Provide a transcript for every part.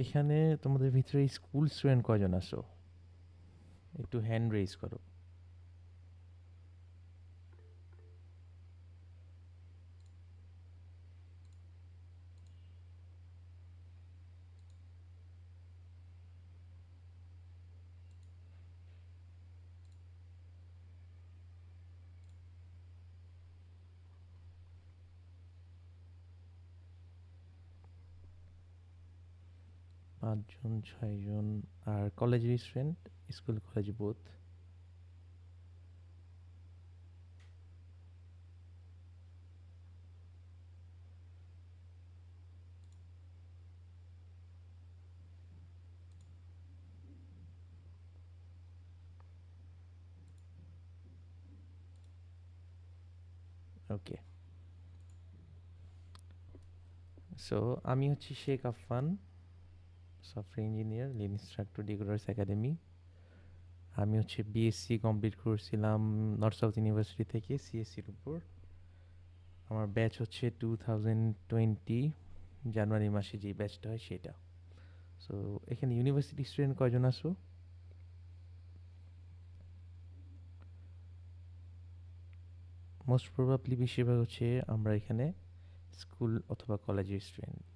এখানে তোমাদের ভিতরে স্কুল স্টুডেন্ট কয়জন আছো? একটু হ্যান্ড রেজ করো। ৫ জন, ৬ জন। আর কলেজের student? School college both? Okay. So আমি হচ্ছি Sheikh Affan, software engineer, lead instructor Decoders academy. আমি হচ্ছে বিএসসি কমপ্লিট করছিলাম নর্থ সাউথ ইউনিভার্সিটি থেকে সিএসসির উপর। আমার ব্যাচ হচ্ছে 2020 জানুয়ারি মাসে যেই ব্যাচটা হয় সেটা। সো এখানে ইউনিভার্সিটি স্টুডেন্ট কয়জন আছো? মোস্ট প্রবাবলি বেশিরভাগ হচ্ছে আমরা এখানে স্কুল অথবা কলেজের স্টুডেন্ট।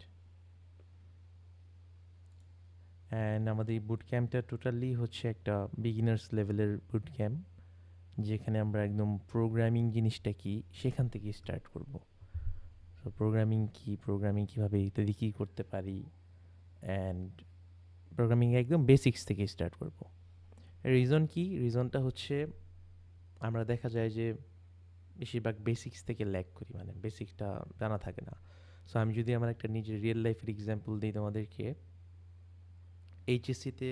অ্যান্ড আমাদের এই বুট ক্যাম্পটা টোটালি হচ্ছে একটা বিগিনার্স লেভেলের বুট ক্যাম্প, যেখানে আমরা একদম প্রোগ্রামিং জিনিসটা কি সেখান থেকে স্টার্ট করব। তো প্রোগ্রামিং কি, প্রোগ্রামিং কীভাবে ইত্যাদি কী করতে পারি, অ্যান্ড প্রোগ্রামিং একদম বেসিক্স থেকে স্টার্ট করব। রিজন কি? রিজনটা হচ্ছে আমরা দেখা যায় যে বেশিরভাগ বেসিক্স থেকে ল্যাক করি, মানে বেসিকটা জানা থাকে না। সো আমি যদি আমার একটা নিজের রিয়েল লাইফের এক্সাম্পল দিই তোমাদেরকে, এইচএসসিতে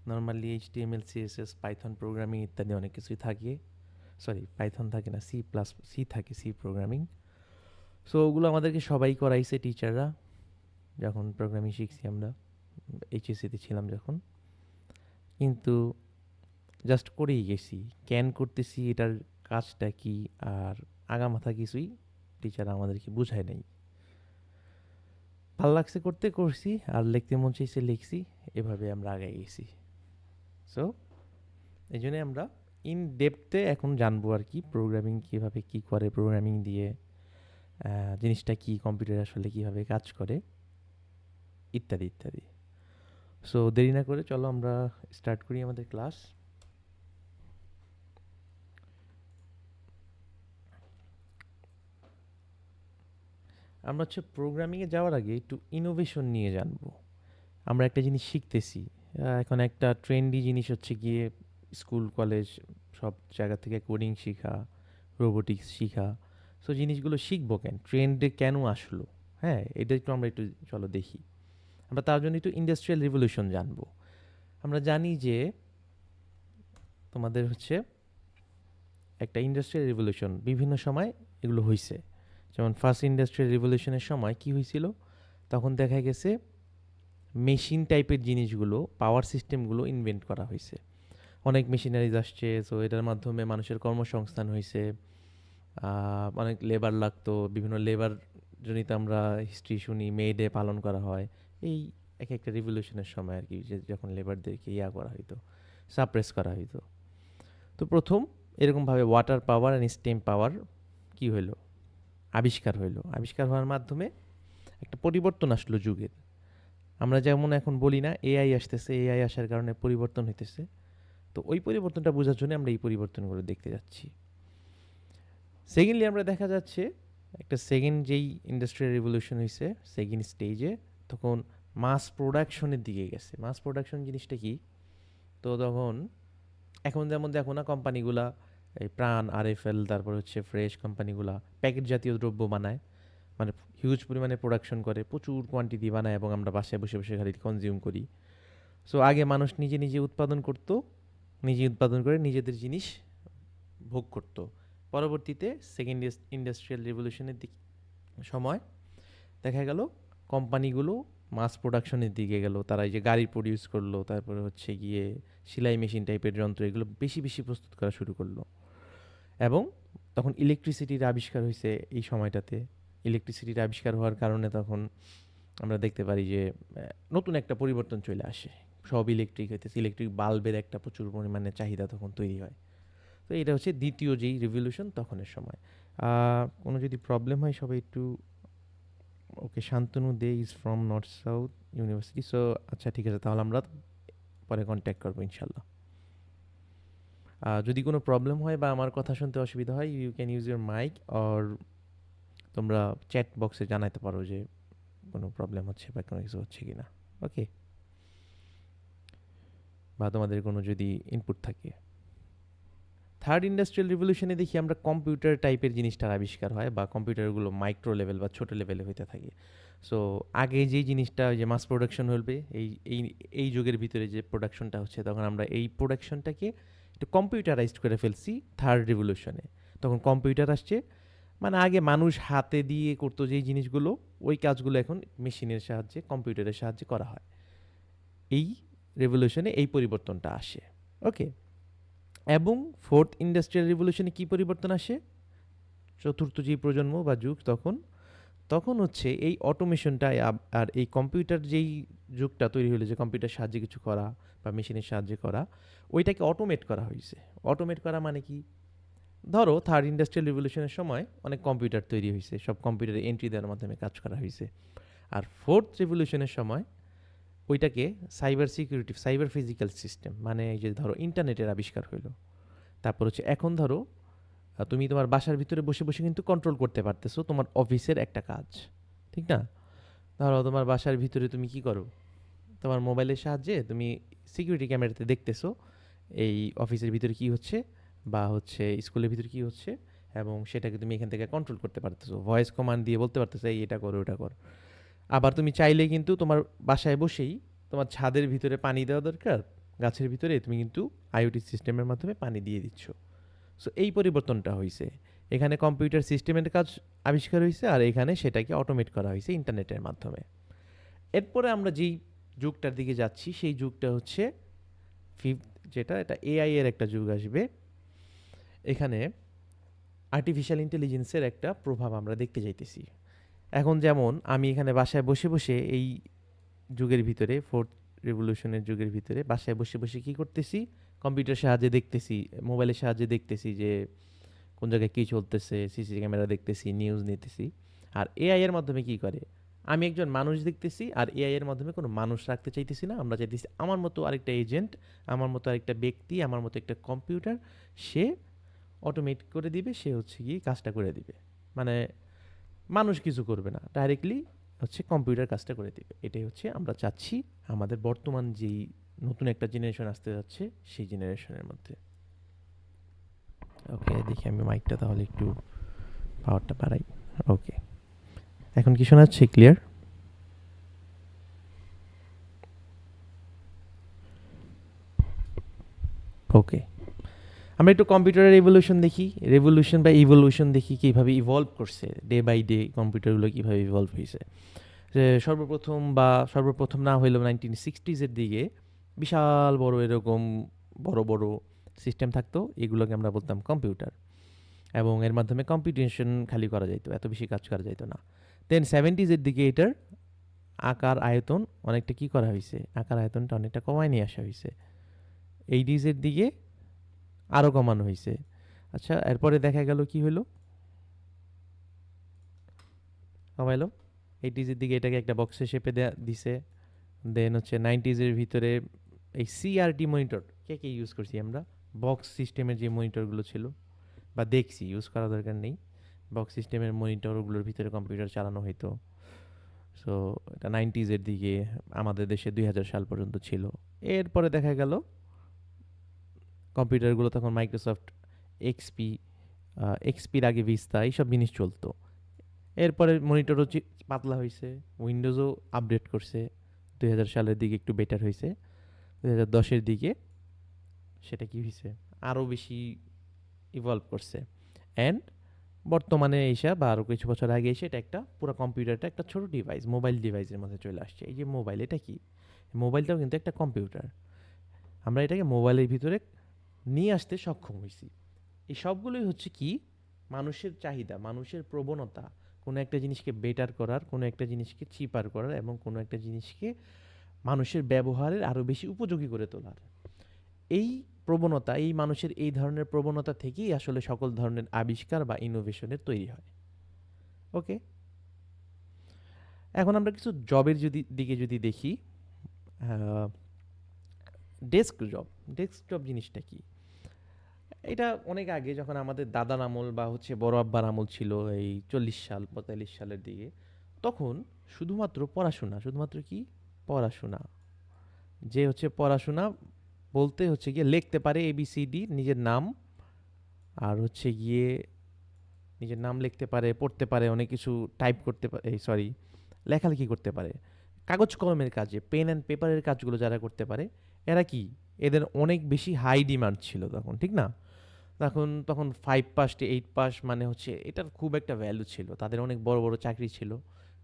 normally HTML, CSS, Python programming ইত্যাদি অনেক কিছুই থাকে। সরি, পাইথন থাকে না, সি থাকে, সি প্রোগ্রামিং। সো ওগুলো আমাদেরকে সবাই করাইছে টিচাররা যখন প্রোগ্রামিং শিখছি আমরা, এইচএসসিতে ছিলাম যখন। কিন্তু জাস্ট করেই গেছি, ক্যান করতেছি এটার কাজটা কি, আর আগামাথা কিছুই টিচার আমাদেরকে বুঝায় নাই। ভাল লাগছে করতে, করছি, আর লিখতে মন চাইছে লিখছি, এভাবে আমরা আগে গেছি। সো এই জন্যে আমরা ইন ডেপথে এখন জানবো আর কি, প্রোগ্রামিং কীভাবে কী করে, প্রোগ্রামিং দিয়ে জিনিসটা কি, কম্পিউটার আসলে কীভাবে কাজ করে, ইত্যাদি ইত্যাদি। সো দেরি না করে চলো আমরা স্টার্ট করি আমাদের ক্লাস। আমরা হচ্ছে প্রোগ্রামিংয়ে যাওয়ার আগে একটু ইনোভেশন নিয়ে জানবো। আমরা একটা জিনিস শিখতেছি, এখন একটা ট্রেন্ডি জিনিস হচ্ছে গিয়ে স্কুল কলেজ সব জায়গা থেকে কোডিং শেখা, রোবোটিক্স শেখা। সো জিনিসগুলো শিখবো কেন, ট্রেন্ডে কেন আসলো, হ্যাঁ এটা একটু আমরা একটু চলো দেখি। আমরা তার জন্য একটু ইন্ডাস্ট্রিয়াল রিভলিউশন জানবো। আমরা জানি যে তোমাদের হচ্ছে একটা ইন্ডাস্ট্রিয়াল রিভলিউশন বিভিন্ন সময় এগুলো হয়েছে। যেমন ফার্স্ট ইন্ডাস্ট্রিয়াল রিভলিউশনের সময় কি হয়েছিল, তখন দেখা গেছে মেশিন টাইপের জিনিসগুলো, পাওয়ার সিস্টেমগুলো ইনভেন্ট করা হয়েছে, অনেক মেশিনারিজ আসছে। সো এটার মাধ্যমে মানুষের কর্মসংস্থান হয়েছে, অনেক লেবার লাগতো, বিভিন্ন লেবার জনিত আমরা হিস্ট্রি শুনি, মে ডে পালন করা হয় এই এক একটা রিভলিউশনের সময় আর কি, যে যখন লেবারদেরকে করা হইতো, সাপ্রেস করা হইতো। তো প্রথম এরকমভাবে ওয়াটার পাওয়ার অ্যান্ড স্টেম পাওয়ার কি হইলো, আবিষ্কার হইলো। আবিষ্কার হওয়ার মাধ্যমে একটা পরিবর্তন আসলো যুগের। আমরা যেমন এখন বলি না এআই আসতেছে, এআই আসার কারণে পরিবর্তন হইতেছে, তো ওই পরিবর্তনটা বোঝার জন্য আমরা এই পরিবর্তনগুলো দেখতে যাচ্ছি। সেকেন্ডলি আমরা দেখা যাচ্ছে একটা সেকেন্ড যেই ইন্ডাস্ট্রিয়াল রিভলিউশন হয়েছে সেকেন্ড স্টেজে, তখন মাস প্রোডাকশনের দিকে গেছে। মাস প্রোডাকশন জিনিসটা কি, তো তখন এখন যেমন দেখো না কোম্পানিগুলা, এই প্রাণ, আরএফএল, তারপর হচ্ছে ফ্রেশ, কোম্পানিগুলা প্যাকেট জাতীয় দ্রব্য বানায়, মানে হিউজ পরিমাণে প্রোডাকশন করে, প্রচুর কোয়ান্টিটি বানায় এবং আমরা বাসায় বসে বসে খালি কনজিউম করি। সো আগে মানুষ নিজে নিজে উৎপাদন করতো, নিজে উৎপাদন করে নিজেদের জিনিস ভোগ করত। পরবর্তীতে সেকেন্ড ইন্ডাস্ট্রিয়াল রিভলিউশনের দিক সময় দেখা গেল কোম্পানিগুলো মাস প্রোডাকশনের দিকে গেল, তারা এই যে গাড়ি প্রডিউস করলো, তারপরে হচ্ছে গিয়ে সেলাই মেশিন টাইপের যন্ত্র, এগুলো বেশি বেশি প্রস্তুত করা শুরু করলো। এবং তখন ইলেকট্রিসিটির আবিষ্কার হয়েছে এই সময়টাতে। ইলেকট্রিসিটির আবিষ্কার হওয়ার কারণে তখন আমরা দেখতে পারি যে নতুন একটা পরিবর্তন চলে আসে, সব ইলেকট্রিক হইতেছে, ইলেকট্রিক বাল্বের একটা প্রচুর পরিমাণে চাহিদা তখন তৈরি হয়। তো এটা হচ্ছে দ্বিতীয় যেই রিভলিউশন তখনের সময়। কোনো যদি প্রবলেম হয় সবাই একটু okay, Shantanu Dey is from North South University. So আচ্ছা ঠিক আছে, তাহলে আমরা পরে কন্ট্যাক্ট করবো ইনশাল্লাহ। যদি কোনো প্রবলেম হয় বা আমার কথা শুনতে অসুবিধা হয়, you can use your mic, or তোমরা চ্যাট বক্সে জানাতে পারো যে কোনো প্রবলেম হচ্ছে বা কোনো কিছু হচ্ছে কি না। ওকে, বা তোমাদের কোনো যদি ইনপুট থাকে। থার্ড ইন্ডাস্ট্রিয়াল রিভলিউশনে দেখি আমরা কম্পিউটার টাইপের জিনিসটার আবিষ্কার হয়, বা কম্পিউটারগুলো মাইক্রো লেভেল বা ছোটো লেভেলে হইতে থাকে। সো আগে যেই জিনিসটা যে মাস প্রোডাকশন হলবে, এই এই এই যুগের ভিতরে যে প্রোডাকশনটা হচ্ছে, তখন আমরা এই প্রোডাকশনটাকে একটু কম্পিউটারাইজড করে ফেলছি থার্ড রিভলিউশনে। তখন কম্পিউটার আসছে, মানে আগে মানুষ হাতে দিয়ে করতো যেই জিনিসগুলো, ওই কাজগুলো এখন মেশিনের সাহায্যে, কম্পিউটারের সাহায্যে করা হয়। এই রেভলিউশনে এই পরিবর্তনটা আসে। ওকে, এবং ফোর্থ ইন্ডাস্ট্রিয়াল রিভলিউশনে কী পরিবর্তন আসে? চতুর্থ যে প্রজন্ম বা যুগ, তখন তখন হচ্ছে এই অটোমেশনটা আর এই কম্পিউটার যেই যুগটা তৈরি হলো, যে কম্পিউটার সাহায্যে কিছু করা বা মেশিনের সাহায্যে করা, ওইটাকে অটোমেট করা হয়েছে। অটোমেট করা মানে কি? ধরো থার্ড ইন্ডাস্ট্রিয়াল রিভলিউশনের সময় অনেক কম্পিউটার তৈরি হয়েছে, সব কম্পিউটারে এন্ট্রি দেওয়ার মাধ্যমে কাজ করা হয়েছে। আর ফোর্থ রিভলিউশনের সময় ওইটাকে cyber security, cyber physical system, মানে এই যে ধরো ইন্টারনেটের আবিষ্কার হইলো। তারপর হচ্ছে এখন ধরো তুমি তোমার বাসার ভিতরে বসে বসে কিন্তু কন্ট্রোল করতে পারতেছো তোমার অফিসের একটা কাজ, ঠিক না? ধরো তোমার বাসার ভিতরে তুমি কি করো, তোমার মোবাইলের সাহায্যে তুমি সিকিউরিটি ক্যামেরাতে দেখতেছো এই অফিসের ভিতরে কি হচ্ছে, বা হচ্ছে স্কুলের ভিতরে কি হচ্ছে, এবং সেটাকে তুমি এখান থেকে কন্ট্রোল করতে পারতেছো, ভয়েস কমান্ড দিয়ে বলতে পারতেছো এই এটা করো ওটা করো। আবার তুমি চাইলে কিন্তু তোমার বাসায় বসেই তোমার ছাদের ভিতরে পানি দেওয়া দরকার, গাছের ভিতরে তুমি কিন্তু আইওটি সিস্টেমের মাধ্যমে পানি দিয়ে দিচ্ছ। সো এই পরিবর্তনটা হয়েছে, এখানে কম্পিউটার সিস্টেমের কাজ আবিষ্কার হয়েছে, আর এখানে সেটাকে অটোমেট করা হয়েছে ইন্টারনেটের মাধ্যমে। এরপরে আমরা যেই যুগটার দিকে যাচ্ছি, সেই যুগটা হচ্ছে ফিফথ, যেটা এটা এআই এর একটা যুগ আসবে। এখানে আর্টিফিশিয়াল ইন্টেলিজেন্সের একটা প্রভাব আমরা দেখতে যাইতেছি। এখন যেমন আমি এখানে বাসায় বসে বসে এই যুগের ভিতরে, ফোর্থ রেভলিউশনের যুগের ভিতরে বাসায় বসে বসে কী করতেছি, কম্পিউটার সাহায্যে দেখতেছি, মোবাইলের সাহায্যে দেখতেছি যে কোন জায়গায় কী চলতেছে, সিসি ক্যামেরা দেখতেছি, নিউজ নিতেছি। আর এআই এর মাধ্যমে কী করে, আমি একজন মানুষ দেখতেছি, আর এআই এর মাধ্যমে কোনো মানুষ রাখতে চাইতেছি না, আমরা চাইতেছি আমার মতো আরেকটা এজেন্ট, আমার মতো আরেকটা ব্যক্তি, আমার মতো একটা কম্পিউটার, সে অটোমেট করে দিবে, সে হচ্ছে গিয়ে কাজটা করে দিবে। মানে মানুষ কিছু করবে না, ডাইরেক্টলি হচ্ছে কম্পিউটার কাজটা করে দিবে। এটাই হচ্ছে আমরা চাচ্ছি আমাদের বর্তমান যেই নতুন একটা জেনারেশন আসতে যাচ্ছে, সেই জেনারেশনের মধ্যে। ওকে, দেখি আমি মাইকটা তাহলে একটু পাওয়ারটা বাড়াই। ওকে, এখন কি শোনা যাচ্ছে ক্লিয়ার? ওকে, আমরা একটু কম্পিউটারের রেভলিউশন দেখি, রেভলিউশন বা ইভলিউশন দেখি, কীভাবে ইভলভ করছে ডে বাই ডে কম্পিউটারগুলো কীভাবে ইভলভ হয়েছে। যে সর্বপ্রথম না হইলেও 1960s দিকে বিশাল বড় এরকম বড় বড় সিস্টেম থাকতো, এগুলোকে আমরা বলতাম কম্পিউটার, এবং এর মাধ্যমে কম্পিউটেশন খালি করা যাইতো, এত বেশি কাজ করা যাইতো না। দেন 70s দিকে এটার আকার আয়তন অনেকটা কী করা হয়েছে, আকার আয়তনটা অনেকটা কমায় নিয়ে আসা হয়েছে। 80s দিকে আরও কমানো হয়েছে। আচ্ছা, এরপরে দেখা গেল কি হলো, কমাইলো। 80s দিকে এটাকে একটা বক্সের শেপে দিছে। দেন হচ্ছে 90s ভিতরে এই সিআরটি মনিটর, কে কে ইউজ করছি আমরা, বক্স সিস্টেমের যে মনিটরগুলো ছিল, বা দেখছি, ইউজ করা দরকার নেই, বক্স সিস্টেমের মনিটরগুলোর ভিতরে কম্পিউটার চালানো হতো। সো এটা 90s দিকে আমাদের দেশে 2000 সাল পর্যন্ত ছিল। এরপরে দেখা গেল কম্পিউটারগুলো তখন মাইক্রোসফট এক্সপি, এক্সপির আগে ভিস্তা, এইসব জিনিস চলতো। এরপরে মনিটরও পাতলা হয়েছে, উইন্ডোজও আপডেট করছে, 2000 সালের দিকে একটু বেটার হয়েছে। 2010 দিকে সেটা কি হয়েছে, আরও বেশি ইভলভ করছে। অ্যান্ড বর্তমানে এসে বা আরও কিছু বছর আগে এসে এটা একটা পুরো কম্পিউটারটা একটা ছোটো ডিভাইস, মোবাইল ডিভাইসের মধ্যে চলে আসছে। এই যে মোবাইল, এটা কি, মোবাইলটাও কিন্তু একটা কম্পিউটার। আমরা এটাকে মোবাইলের ভিতরে নিয়ে আসতে সক্ষম হয়েছি। এই সবগুলোই হচ্ছে কি, মানুষের চাহিদা, মানুষের প্রবণতা, কোনো একটা জিনিসকে বেটার করার, কোনো একটা জিনিসকে চিপার করার এবং কোনো একটা জিনিসকে মানুষের ব্যবহারের আরও বেশি উপযোগী করে তোলার। এই প্রবণতা, এই মানুষের এই ধরনের প্রবণতা থেকেই আসলে সকল ধরনের আবিষ্কার বা ইনোভেশনের তৈরি হয়। ওকে, এখন আমরা কিছু জবের দিকে যদি দেখি, ডেস্ক জব জিনিসটা কি? এটা অনেক আগে যখন আমাদের দাদার আমল বা হচ্ছে বড় আব্বার আমল ছিল, এই 40 সাল 45 সালের দিকে, তখন শুধুমাত্র কি পড়াশোনা, যে হচ্ছে পড়াশোনা বলতে হচ্ছে গিয়ে লিখতে পারে ABCD নিজের নাম, আর হচ্ছে গিয়ে নিজের নাম লিখতে পারে, পড়তে পারে, অনেক কিছু টাইপ করতে পারে, সরি, লেখালেখি করতে পারে, কাগজ কলমের কাজে পেন অ্যান্ড পেপারের কাজগুলো যারা করতে পারে, এরা কি, এদের অনেক বেশি হাই ডিমান্ড ছিল তখন, ঠিক না? তখন 5 পাস 8 পাস মানে হচ্ছে এটার খুব একটা ভ্যালু ছিল, তাদের অনেক বড় বড় চাকরি ছিল,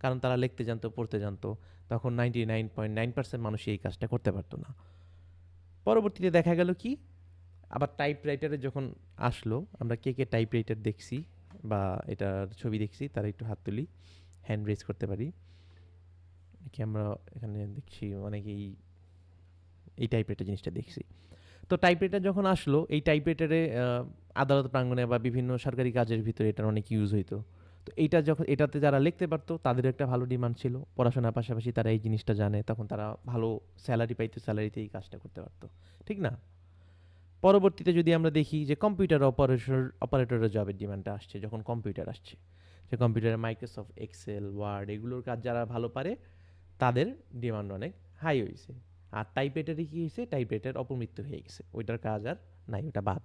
কারণ তারা লিখতে জানতো, পড়তে জানতো। তখন 99.9% মানুষ এই কাজটা করতে পারতো না। পরবর্তীতে দেখা গেল কি, আবার টাইপরাইটারে যখন আসলো, আমরা কে টাইপরাইটার দেখছি বা এটার ছবি দেখছি তারা একটু হাত তুলি, হ্যান্ড রেজ করতে পারি। কি আমরা এখানে দেখছি অনেকেই এই টাইপরাইটার জিনিসটা দেখছি। তো টাইপরাইটার যখন আসলো, এই টাইপরাইটারে আদালত প্রাঙ্গণে বা বিভিন্ন সরকারি কাজের ভিতরে এটার অনেক ইউজ হইতো। তো এটাতে যারা লিখতে পারতো তাদের একটা ভালো ডিমান্ড ছিল, পড়াশোনার পাশাপাশি তারা এই জিনিসটা জানে, তখন তারা ভালো স্যালারি পাইতো, স্যালারিতে এই কাজটা করতে পারতো, ঠিক না? পরবর্তীতে যদি আমরা দেখি যে কম্পিউটার অপারেটরের জবের ডিমান্ডটা আসছে, যখন কম্পিউটার আসছে, যে কম্পিউটারে মাইক্রোসফট এক্সেল, ওয়ার্ড এগুলোর কাজ যারা ভালো পারে তাদের ডিমান্ড অনেক হাই হয়েছে। আর টাইপরাইটারে কী হয়েছে, টাইপরাইটার অপমৃত্যু হয়ে গেছে, ওইটার কাজ আর নাই, ওটা বাদ।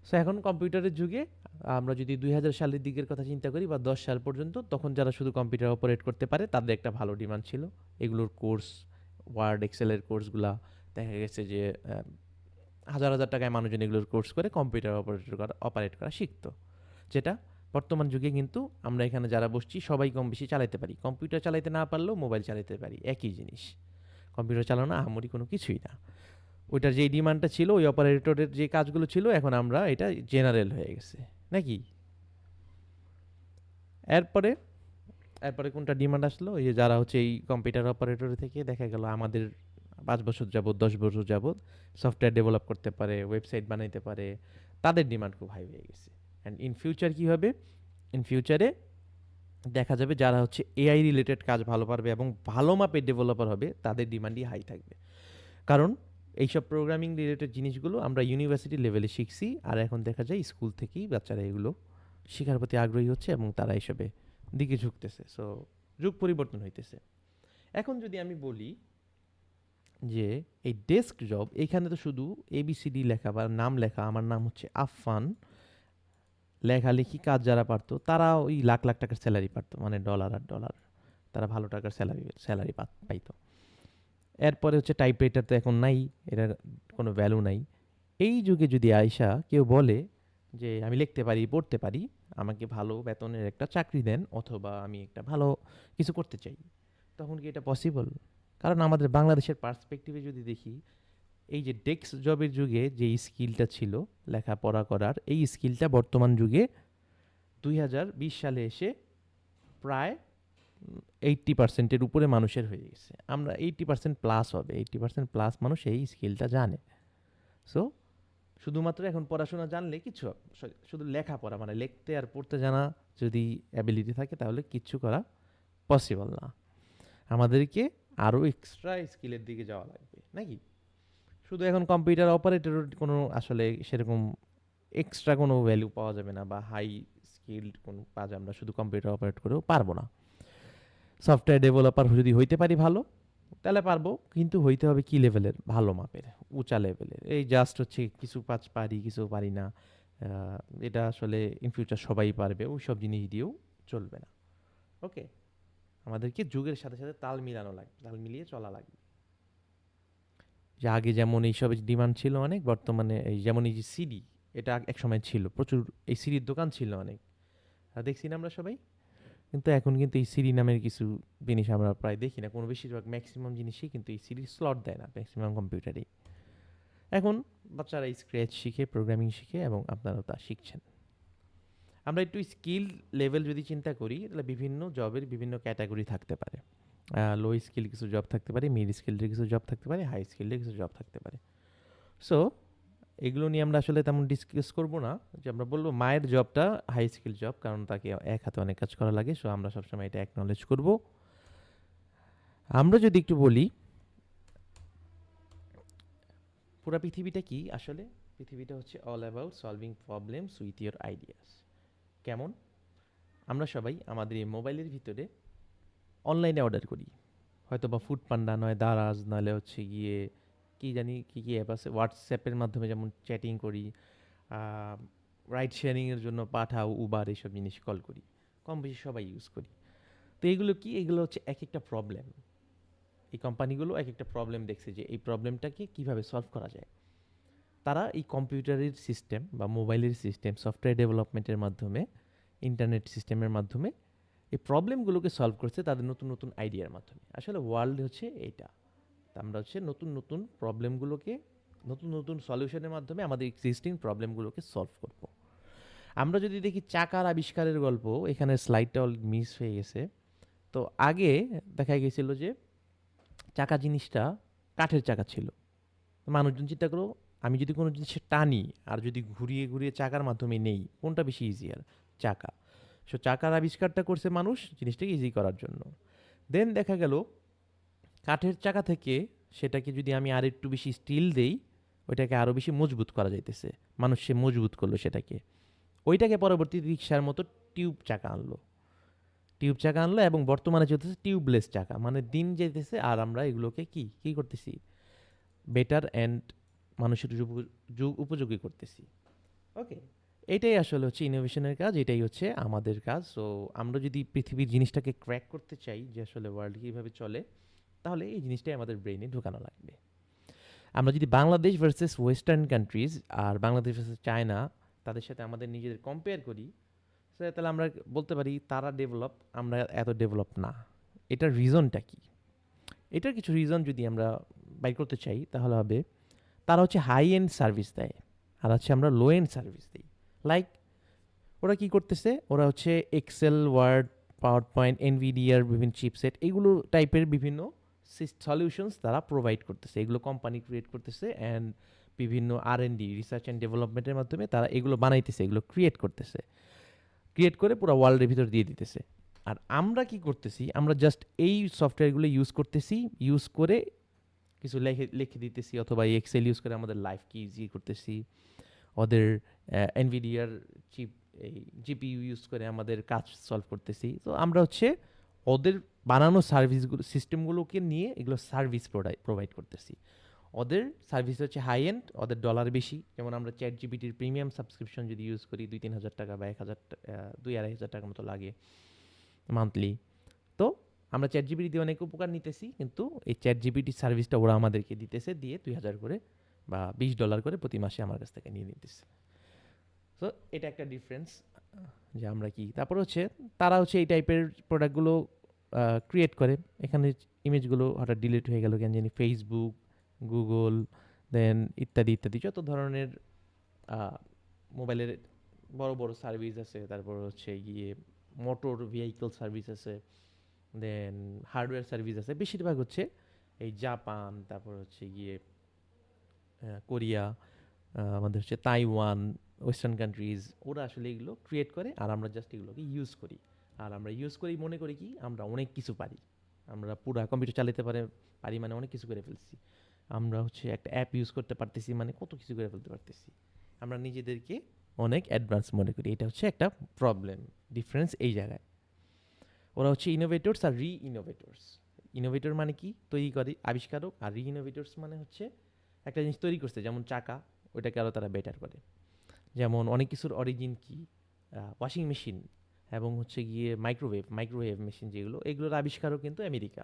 সো এখন কম্পিউটারের যুগে আমরা যদি 2000 সালের দিকের কথা চিন্তা করি বা 10 সাল পর্যন্ত, তখন যারা শুধু কম্পিউটার অপারেট করতে পারে তাদের একটা ভালো ডিমান্ড ছিল। এগুলোর কোর্স, ওয়ার্ড এক্সেলের কোর্সগুলা দেখা গেছে যে হাজার হাজার টাকায় মানুষজন এগুলোর কোর্স করে কম্পিউটার অপারেট করা শিখতো, যেটা বর্তমান যুগে কিন্তু আমরা এখানে যারা বসছি সবাই কম বেশি চালাতে পারি। কম্পিউটার চালাতে না পারলেও মোবাইল চালাতে পারি, একই জিনিস। কম্পিউটার চালানো আহামরি কোনো কিছুই না। ওইটার যেই ডিমান্ডটা ছিল, ওই অপারেটরের যে কাজগুলো ছিল, এখন আমরা এটা জেনারেল হয়ে গেছে নাকি। এরপরে এরপরে কোনটা ডিমান্ড আসলো, এই যে যারা হচ্ছে এই কম্পিউটার অপারেটর থেকে দেখা গেল আমাদের 5 বছর যাবত 10 বছর যাবত সফটওয়্যার ডেভেলপ করতে পারে, ওয়েবসাইট বানাইতে পারে, তাদের ডিমান্ড খুব হাই হয়ে গেছে। অ্যান্ড ইন ফিউচার কী হবে, ইন ফিউচারে দেখা যাবে যারা হচ্ছে AI রিলেটেড কাজ ভালো পারবে এবং ভালো মাপের ডেভেলপার হবে, তাদের ডিমান্ডই হাই থাকবে। কারণ এইসব প্রোগ্রামিং রিলেটেড জিনিসগুলো আমরা ইউনিভার্সিটি লেভেলে শিখছি, আর এখন দেখা যায় স্কুল থেকেই বাচ্চারা এগুলো শেখার প্রতি আগ্রহী হচ্ছে এবং তারা এসবে দিকে ঝুঁকতেছে। সো যুগ পরিবর্তন হইতেছে। এখন যদি আমি বলি যে এই ডেস্ক জব, এইখানে তো শুধু ABCD লেখা বা নাম লেখা, আমার নাম হচ্ছে আফফান, লেখালেখি কাজ যারা পারতো তারা ওই লাখ লাখ টাকার স্যালারি পারতো, মানে ডলার আর ডলার, তারা ভালো টাকার স্যালারি পাইতো। এরপরে হচ্ছে টাইপরাইটার তো এখন নাই, এটার কোনো ভ্যালু নাই। এই যুগে যদি আয়সা কেউ বলে যে আমি লিখতে পারি, পড়তে পারি, আমাকে ভালো বেতনের একটা চাকরি দেন, অথবা আমি একটা ভালো কিছু করতে চাই, তখন কি এটা পসিবল? কারণ আমাদের বাংলাদেশের পার্সপেক্টিভে যদি দেখি, এই যে ডেস্ক জবের যুগে যে স্কিলটা ছিল লেখাপড়া করার, এই স্কিলটা বর্তমান যুগে 2020 সালে এসে প্রায় 80%-এর উপরে মানুষের হয়ে গেছে। আমরা 80% প্লাস হবে, 80% প্লাস মানুষ এই স্কিলটা জানে। সো শুধুমাত্র এখন পড়াশোনা জানলে কিছু, শুধু লেখাপড়া মানে লিখতে আর পড়তে জানা যদি অ্যাবিলিটি থাকে, তাহলে কিচ্ছু করা পসিবল না। আমাদেরকে আরও এক্সট্রা স্কিলের দিকে যাওয়া লাগবে নাকি। শুধু এখন কম্পিউটার অপারেটরের কোনো আসলে সেরকম এক্সট্রা কোনো ভ্যালু পাওয়া যাবে না, বা হাই স্কিল্ড কোনো কাজ আমরা শুধু কম্পিউটার অপারেট করেও পারবো না। সফটওয়্যার ডেভেলপার যদি হইতে পারি ভালো, তাহলে পারবো, কিন্তু হইতে হবে কি লেভেলের, ভালো মাপের, উঁচা লেভেলের। এই জাস্ট হচ্ছে কিছু পারি কিছু পারি না, এটা আসলে ইন ফিউচার সবাই পারবে, ওই সব জিনিস দিয়েও চলবে না। ওকে, আমাদেরকে যুগের সাথে সাথে তাল মিলানো লাগবে, তাল মিলিয়ে চলা লাগবে। যে আগে যেমন এইসবের ডিমান্ড ছিল অনেক, বর্তমানে এই যেমন এই যে সিডি, এটা এক সময় ছিল প্রচুর, এই সিডির দোকান ছিল অনেক, দেখছি না আমরা সবাই। কিন্তু এখন কিন্তু এই সিডি নামের কিছু জিনিস আমরা প্রায় দেখি না, কোনো বেশিরভাগ ম্যাক্সিমাম জিনিসই কিন্তু এই সিডির স্লট দেয় না ম্যাক্সিমাম কম্পিউটারেই। এখন বাচ্চারা স্ক্র্যাচ শিখে, প্রোগ্রামিং শিখে, এবং আপনারাও তা শিখছেন। আমরা একটু স্কিল লেভেল যদি চিন্তা করি তাহলে বিভিন্ন জবের বিভিন্ন ক্যাটাগরি থাকতে পারে। লো স্কিল কিছু জব থাকতে পারে, মিড স্কিলের কিছু জব থাকতে পারে, হাই স্কিলের কিছু জব থাকতে পারে। সো এগুলো নিয়ে আমরা আসলে তেমন ডিসকাস করবো না, যে আমরা বলবো মায়ের জবটা হাই স্কিল জব, কারণ তাকে এক হাতে অনেক কাজ করা লাগে। সো আমরা সবসময় এটা অ্যাকনলেজ করব। আমরা যদি একটু বলি পুরো পৃথিবীটা কি আসলে, পৃথিবীটা হচ্ছে all about solving problems with your ideas. কেমন? আমরা সবাই আমাদের এই মোবাইলের ভিতরে অনলাইনে অর্ডার করি, হয়তো বা ফুড পান্ডা, নয় দারাজ, নাহলে হচ্ছে গিয়ে কি জানি কী কী অ্যাপ আছে, হোয়াটসঅ্যাপের মাধ্যমে যেমন চ্যাটিং করি, রাইড শেয়ারিংয়ের জন্য পাঠাও, উবার, এইসব জিনিস কল করি, কম বেশি সবাই ইউজ করি। তো এগুলো কি, এগুলো হচ্ছে এক একটা প্রবলেম। এই কোম্পানিগুলো এক একটা প্রবলেম দেখছে যে এই প্রবলেমটাকে কীভাবে সলভ করা যায়। তারা এই কম্পিউটারের সিস্টেম বা মোবাইলের সিস্টেম, সফটওয়্যার ডেভেলপমেন্টের মাধ্যমে, ইন্টারনেট সিস্টেমের মাধ্যমে এই প্রবলেমগুলোকে সলভ করছে তাদের নতুন নতুন আইডিয়ার মাধ্যমে। আসলে ওয়ার্ল্ড হচ্ছে এইটা। তা আমরা হচ্ছে নতুন নতুন প্রবলেমগুলোকে, নতুন নতুন সলিউশনের মাধ্যমে আমাদের এক্সিস্টিং প্রবলেমগুলোকে সলভ করব। আমরা যদি দেখি চাকার আবিষ্কারের গল্প, এখানে স্লাইডটা মিস হয়ে গেছে। তো আগে দেখা গেছিল যে চাকা জিনিসটা কাঠের চাকা ছিল। মানুষজন চিন্তা করো, আমি যদি কোনো জিনিসে টানি আর যদি ঘুরিয়ে ঘুরিয়ে চাকার মাধ্যমে নেই, কোনটা বেশি ইজিয়ার? চাকা। সো চাকার আবিষ্কারটা করছে মানুষ জিনিসটাকে ইজি করার জন্য। দেন দেখা গেল কাঠের চাকা থেকে সেটাকে যদি আমি আর একটু বেশি স্টিল দেই, ওইটাকে আরও বেশি মজবুত করা যাইতেছে। মানুষ সে মজবুত করলো সেটাকে, ওইটাকে পরবর্তী রিক্সার মতো টিউব চাকা আনলো, টিউব চাকা আনলো, এবং বর্তমানে চলতেছে টিউবলেস চাকা। মানে দিন যেতেছে আর আমরা এগুলোকে কি কি করতেছি, বেটার অ্যান্ড মানুষের যুগ উপযোগী করতেছি। ওকে, এটাই আসলে হচ্ছে ইনোভেশনের কাজ, এটাই হচ্ছে আমাদের কাজ। সো আমরা যদি পৃথিবীর জিনিসটাকে ক্র্যাক করতে চাই যে আসলে ওয়ার্ল্ড কীভাবে চলে, তাহলে এই জিনিসটাই আমাদের ব্রেইনে ঢোকানো লাগবে। আমরা যদি Bangladesh versus western countries are Bangladesh versus China, তাদের সাথে আমাদের নিজেদের কম্পেয়ার করি, তাহলে আমরা বলতে পারি তারা ডেভেলপ, আমরা এত ডেভেলপ না। এটার রিজনটা কি? এটার কিছু রিজন যদি আমরা বাইর করতে চাই তাহলে হবে, তারা হচ্ছে হাই এন্ড সার্ভিস দেয় আর হচ্ছে আমরা লো এন্ড সার্ভিস দিই। লাইক ওরা কি করতেছে, ওরা হচ্ছে এক্সেল, ওয়ার্ড, পাওয়ার পয়েন্ট, এনভিডিআর বিভিন্ন চিপসেট, এইগুলো টাইপের বিভিন্ন সলিউশনস তারা প্রোভাইড করতেছে, এগুলো কোম্পানি ক্রিয়েট করতেছে, অ্যান্ড বিভিন্ন R&D, রিসার্চ অ্যান্ড ডেভেলপমেন্টের মাধ্যমে তারা এগুলো বানাইতেছে, এগুলো ক্রিয়েট করতেছে, ক্রিয়েট করে পুরো ওয়ার্ল্ডের ভিতর দিয়ে দিতেছে। আর আমরা কি করতেছি, আমরা জাস্ট এই সফটওয়্যারগুলো ইউজ করতেছি, ইউজ করে কিছু লিখে দিতেছি, অথবা এই এক্সেল ইউজ করে আমাদের লাইফকে ইজি করতেছি, ওদের এনভিডিআর চিপ, এই জিপিইউ ইউজ করে আমাদের কাজ সলভ করতেছি। তো আমরা হচ্ছে ওদের বানানো সার্ভিসগুলো, সিস্টেমগুলোকে নিয়ে এগুলো সার্ভিস প্রোভাইড করতেছি। ওদের সার্ভিস হচ্ছে হাই এন্ড, ওদের ডলার বেশি। যেমন আমরা চ্যাট জিপিটির প্রিমিয়াম সাবস্ক্রিপশন যদি ইউজ করি 2-3 হাজার টাকা বা 1,000, 2-2,500 টাকার মতো লাগে মান্থলি। তো আমরা চ্যাট জিপিটি দিয়ে অনেক উপকার নিতেছি, কিন্তু এই চ্যাট জিপিটির সার্ভিসটা ওরা আমাদেরকে দিতেছে, দিয়ে 2,000 করে বা $20 করে প্রতি মাসে আমার কাছ থেকে নিয়ে নিতেছে। তো এটা একটা ডিফারেন্স, যে আমরা কি, তারপর হচ্ছে তারা হচ্ছে এই টাইপের প্রোডাক্টগুলো ক্রিয়েট করে। এখানে ইমেজগুলো হঠাৎ ডিলিট হয়ে গেল কেন জানি, ফেসবুক, গুগল, দেন ইত্যাদি ইত্যাদি যত ধরনের মোবাইলের বড় বড় সার্ভিস আছে, তারপর হচ্ছে গিয়ে মোটর ভেহিকল সার্ভিস আছে, দেন হার্ডওয়্যার সার্ভিস আছে, বেশিরভাগ হচ্ছে এই জাপান, তারপর হচ্ছে গিয়ে কোরিয়া, আমাদের হচ্ছে তাইওয়ান, ওয়েস্টার্ন কান্ট্রিজ, ওরা আসলে এগুলো ক্রিয়েট করে আর আমরা জাস্ট এগুলোকে ইউজ করি। আর আমরা ইউজ করি মনে করি কি আমরা অনেক কিছু পারি, আমরা পুরা কম্পিউটার চালাতে পারি মানে অনেক কিছু করে ফেলছি, আমরা হচ্ছে একটা অ্যাপ ইউজ করতে পারতেছি মানে কত কিছু করে ফেলতে পারতেছি, আমরা নিজেদেরকে অনেক অ্যাডভান্স মনে করি। এটা হচ্ছে একটা প্রবলেম, ডিফারেন্স এই জায়গায়। ওরা হচ্ছে ইনোভেটরস আর রি ইনোভেটরস। ইনোভেটর মানে কি, তৈরি করে, আবিষ্কারক। আর রি ইনোভেটরস মানে হচ্ছে একটা জিনিস তৈরি করছে, যেমন চাকা, ওইটাকে আরও তারা বেটার করে। যেমন অনেক কিছুর অরিজিন কি, ওয়াশিং মেশিন এবং হচ্ছে গিয়ে মাইক্রোওয়েভ মেশিন, যেগুলো, এগুলোর আবিষ্কারও কিন্তু আমেরিকা,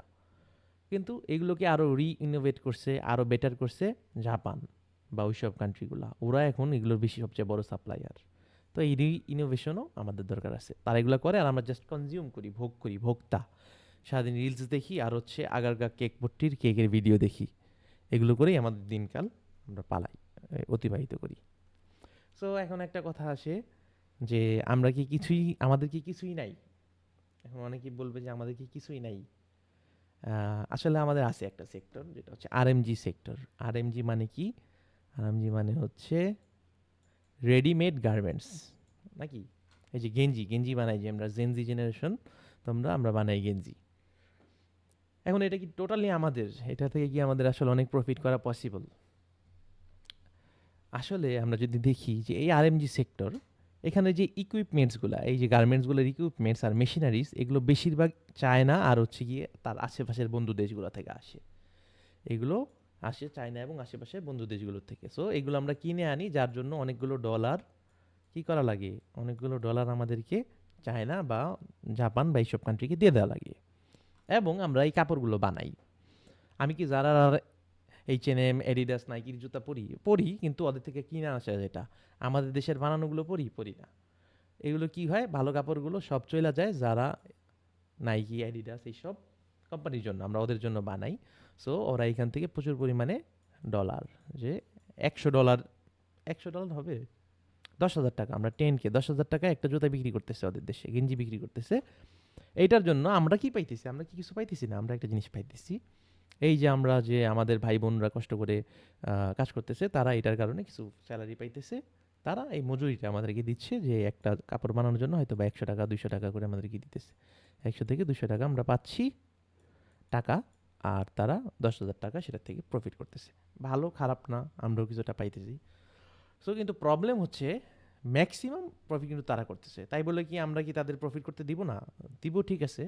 কিন্তু এগুলোকে আরও ইনোভেট করছে, আরও বেটার করছে জাপান বা ওইসব কান্ট্রিগুলো। ওরা এখন এগুলোর বেশি সবচেয়ে বড় সাপ্লায়ার। তো এই ইনোভেশনও আমাদের দরকার আছে। তারা এগুলো করে আর আমরা জাস্ট কনজিউম করি, ভোগ করি, ভোক্তা। সারাদিন রিলস দেখি আর হচ্ছে আগারগা কেক ভর্তির কেকের ভিডিও দেখি, এগুলো করেই আমাদের দিনকাল আমরা পালাই, অতিবাহিত করি। সো এখন একটা কথা আসে যে আমরা কি কিছুই, আমাদের কি কিছুই নাই? এখন অনেকেই বলবে যে আমাদের কি কিছুই নাই। আসলে আমাদের আছে একটা সেক্টর, যেটা হচ্ছে আরএমজি সেক্টর। আরএমজি মানে কি? আরএমজি মানে হচ্ছে রেডিমেড গার্মেন্টস, নাকি? এই যে গেঞ্জি, গেঞ্জি বানাই যে আমরা, জেনজি জেনারেশন, আমরা বানাই গেঞ্জি। এখন এটা কি টোটালি আমাদের? এটা থেকে কি আমাদের আসলে অনেক প্রফিট করা পসিবল? আসলে আমরা যদি দেখি যে এই আরএমজি সেক্টর, এখানে যে ইকুইপমেন্টসগুলা, এই যে গার্মেন্টসগুলোর ইকুইপমেন্টস আর মেশিনারিজ, এগুলো বেশিরভাগ চায়না আর হচ্ছে গিয়ে তার আশেপাশের বন্ধু দেশগুলো থেকে আসে। এগুলো আসে চায়না এবং আশেপাশের বন্ধু দেশগুলোর থেকে। সো এগুলো আমরা কিনে আনি, যার জন্য অনেকগুলো ডলার কি করা লাগে, অনেকগুলো ডলার আমাদেরকে চায়না বা জাপান বা এইসব কান্ট্রিকে দিয়ে দেওয়া লাগে, এবং আমরা এই কাপড়গুলো বানাই। আমি কি যারা H&M, এডিডাস, নাইকির জুতা পরি? পরি, কিন্তু ওদের থেকে কিনে আসা যেটা, আমাদের দেশের বানানোগুলো পরি? পরি না। এগুলো কি হয়, ভালো কাপড়গুলো সব চলে যায় যারা নাইকি, অ্যাডিডাস এইসব কোম্পানির জন্য, আমরা ওদের জন্য বানাই। সো ওরা এখান থেকে প্রচুর পরিমাণে ডলার, যে $100, $100 হবে 10,000 টাকা, আমরা 10K, 10,000 টাকা একটা জুতা বিক্রি করতেছে ওদের দেশে, গেঞ্জি বিক্রি করতেছে। এইটার জন্য আমরা কি পাইতেছি? আমরা কি কিছু পাইতেছি না? আমরা একটা জিনিস পাইতেছি, এই যে আমরা যে আমাদের ভাই বোনরা কষ্ট করে কাজ করতেছে, তারা এটার কারণে কিছু স্যালারি পাইতেছে। তারা এই মজুরিটা আমাদেরকে দিচ্ছে, যে একটা কাপড় বানানোর জন্য হয়তো বা 100 টাকা 200 টাকা করে আমাদেরকে দিতেছে। 100 থেকে 200 টাকা আমরা পাচ্ছি টাকা, আর তারা 10,000 টাকা সেটার থেকে প্রফিট করতেছে। ভালো, খারাপ না, আমরাও কিছুটা পাইতেছি। সো কিন্তু প্রবলেম হচ্ছে, ম্যাক্সিমাম প্রফিট কিন্তু তারা করতেছে। তাই বলে কি আমরা কি তাদের প্রফিট করতে দিব না? দিব, ঠিক আছে।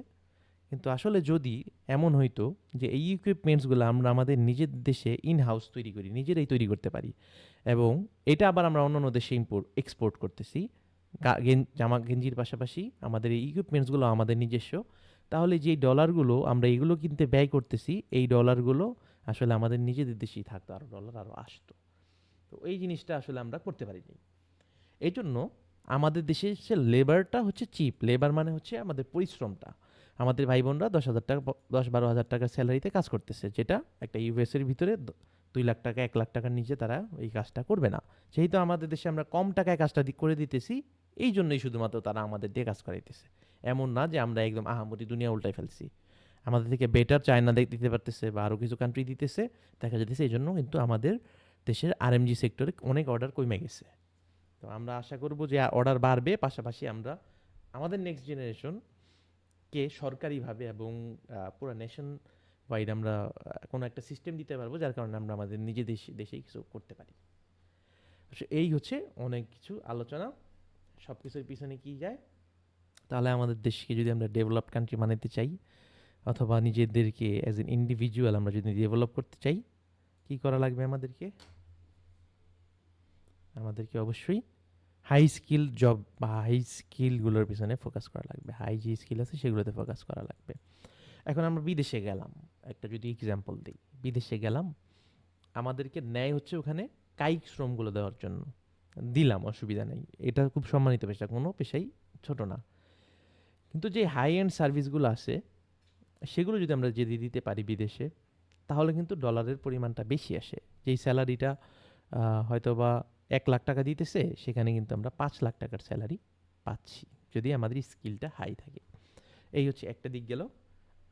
কিন্তু আসলে যদি এমন হইতো যে এই ইকুইপমেন্টসগুলো আমরা আমাদের নিজের দেশে ইন হাউস তৈরি করি, নিজেরাই তৈরি করতে পারি, এবং এটা আবার আমরা অন্যান্য দেশে এক্সপোর্ট করতেছি, জামা গেঞ্জির পাশাপাশি আমাদের এই ইকুইপমেন্টসগুলো আমাদের নিজস্ব, তাহলে যেই ডলারগুলো আমরা এগুলো কিনতে ব্যয় করতেছি, এই ডলারগুলো আসলে আমাদের নিজেদের দেশেই থাকতো, আরও ডলার আরও আসতো। তো এই জিনিসটা আসলে আমরা করতে পারিনি। এই জন্য আমাদের দেশে হচ্ছে লেবারটা হচ্ছে চিপ। লেবার মানে হচ্ছে আমাদের পরিশ্রমটা। আমাদের ভাই বোনরা 10,000 টাকা, 10-12 হাজার টাকার স্যালারিতে কাজ করতেছে, যেটা একটা ইউএসের ভিতরে 2 লাখ টাকা, 1 লাখ টাকার নিচে তারা এই কাজটা করবে না। যেহেতু আমাদের দেশে আমরা কম টাকায় কাজটা করে দিতেছি, এই জন্যই শুধুমাত্র তারা আমাদের দিয়ে কাজ করাইতেছে। এমন না যে আমরা একদম আহামরি দুনিয়া উল্টাই ফেলছি। আমাদের থেকে বেটার চায়না দিতে পারতেছে, বা আরও কিছু কান্ট্রি দিতেছে, দেখা যেতেছে। এই জন্য কিন্তু আমাদের দেশের আরএমজি সেক্টরে অনেক অর্ডার কমে গেছে। তো আমরা আশা করব যে অর্ডার বাড়বে, পাশাপাশি আমরা আমাদের নেক্সট জেনারেশনকে সরকারিভাবে এবং পুরো নেশন ওয়াইড আমরা কোনো একটা সিস্টেম দিতে পারবো, যার কারণে আমরা আমাদের নিজে দেশেই কিছু করতে পারি। এই হচ্ছে অনেক কিছু আলোচনা। সব কিছুর পিছনে কি যায়? তাহলে আমাদের দেশকে যদি আমরা ডেভেলপড কান্ট্রি বানাতে চাই, অথবা নিজেদেরকে অ্যাজ এন ইন্ডিভিজুয়াল আমরা যদি ডেভেলপ করতে চাই, কি করা লাগবে আমাদেরকে? আমাদেরকে অবশ্যই হাই স্কিল জব বা হাই স্কিলগুলোর পিছনে ফোকাস করা লাগবে। হাই যে স্কিল আছে সেগুলোতে ফোকাস করা লাগবে। এখন আমরা বিদেশে গেলাম, একটা যদি এক্সাম্পল দিই, বিদেশে গেলাম, আমাদেরকে নেয় হচ্ছে ওখানে কায়িক শ্রমগুলো দেওয়ার জন্য। দিলাম, অসুবিধা নেই, এটা খুব সম্মানিত পেশা, কোনো পেশাই ছোট না। কিন্তু যে হাই এন্ড সার্ভিসগুলো আছে, সেগুলো যদি আমরা যদি দিতে পারি বিদেশে, তাহলে কিন্তু ডলারের পরিমাণটা বেশি আসে। যেই স্যালারিটা হয়তো বা 1 লাখ টাকা দিতেছে, সেখানে কিন্তু আমরা 5 লাখ টাকার স্যালারি পাচ্ছি, যদি আমাদের স্কিলটা হাই থাকে। এই হচ্ছে একটা দিক গেল।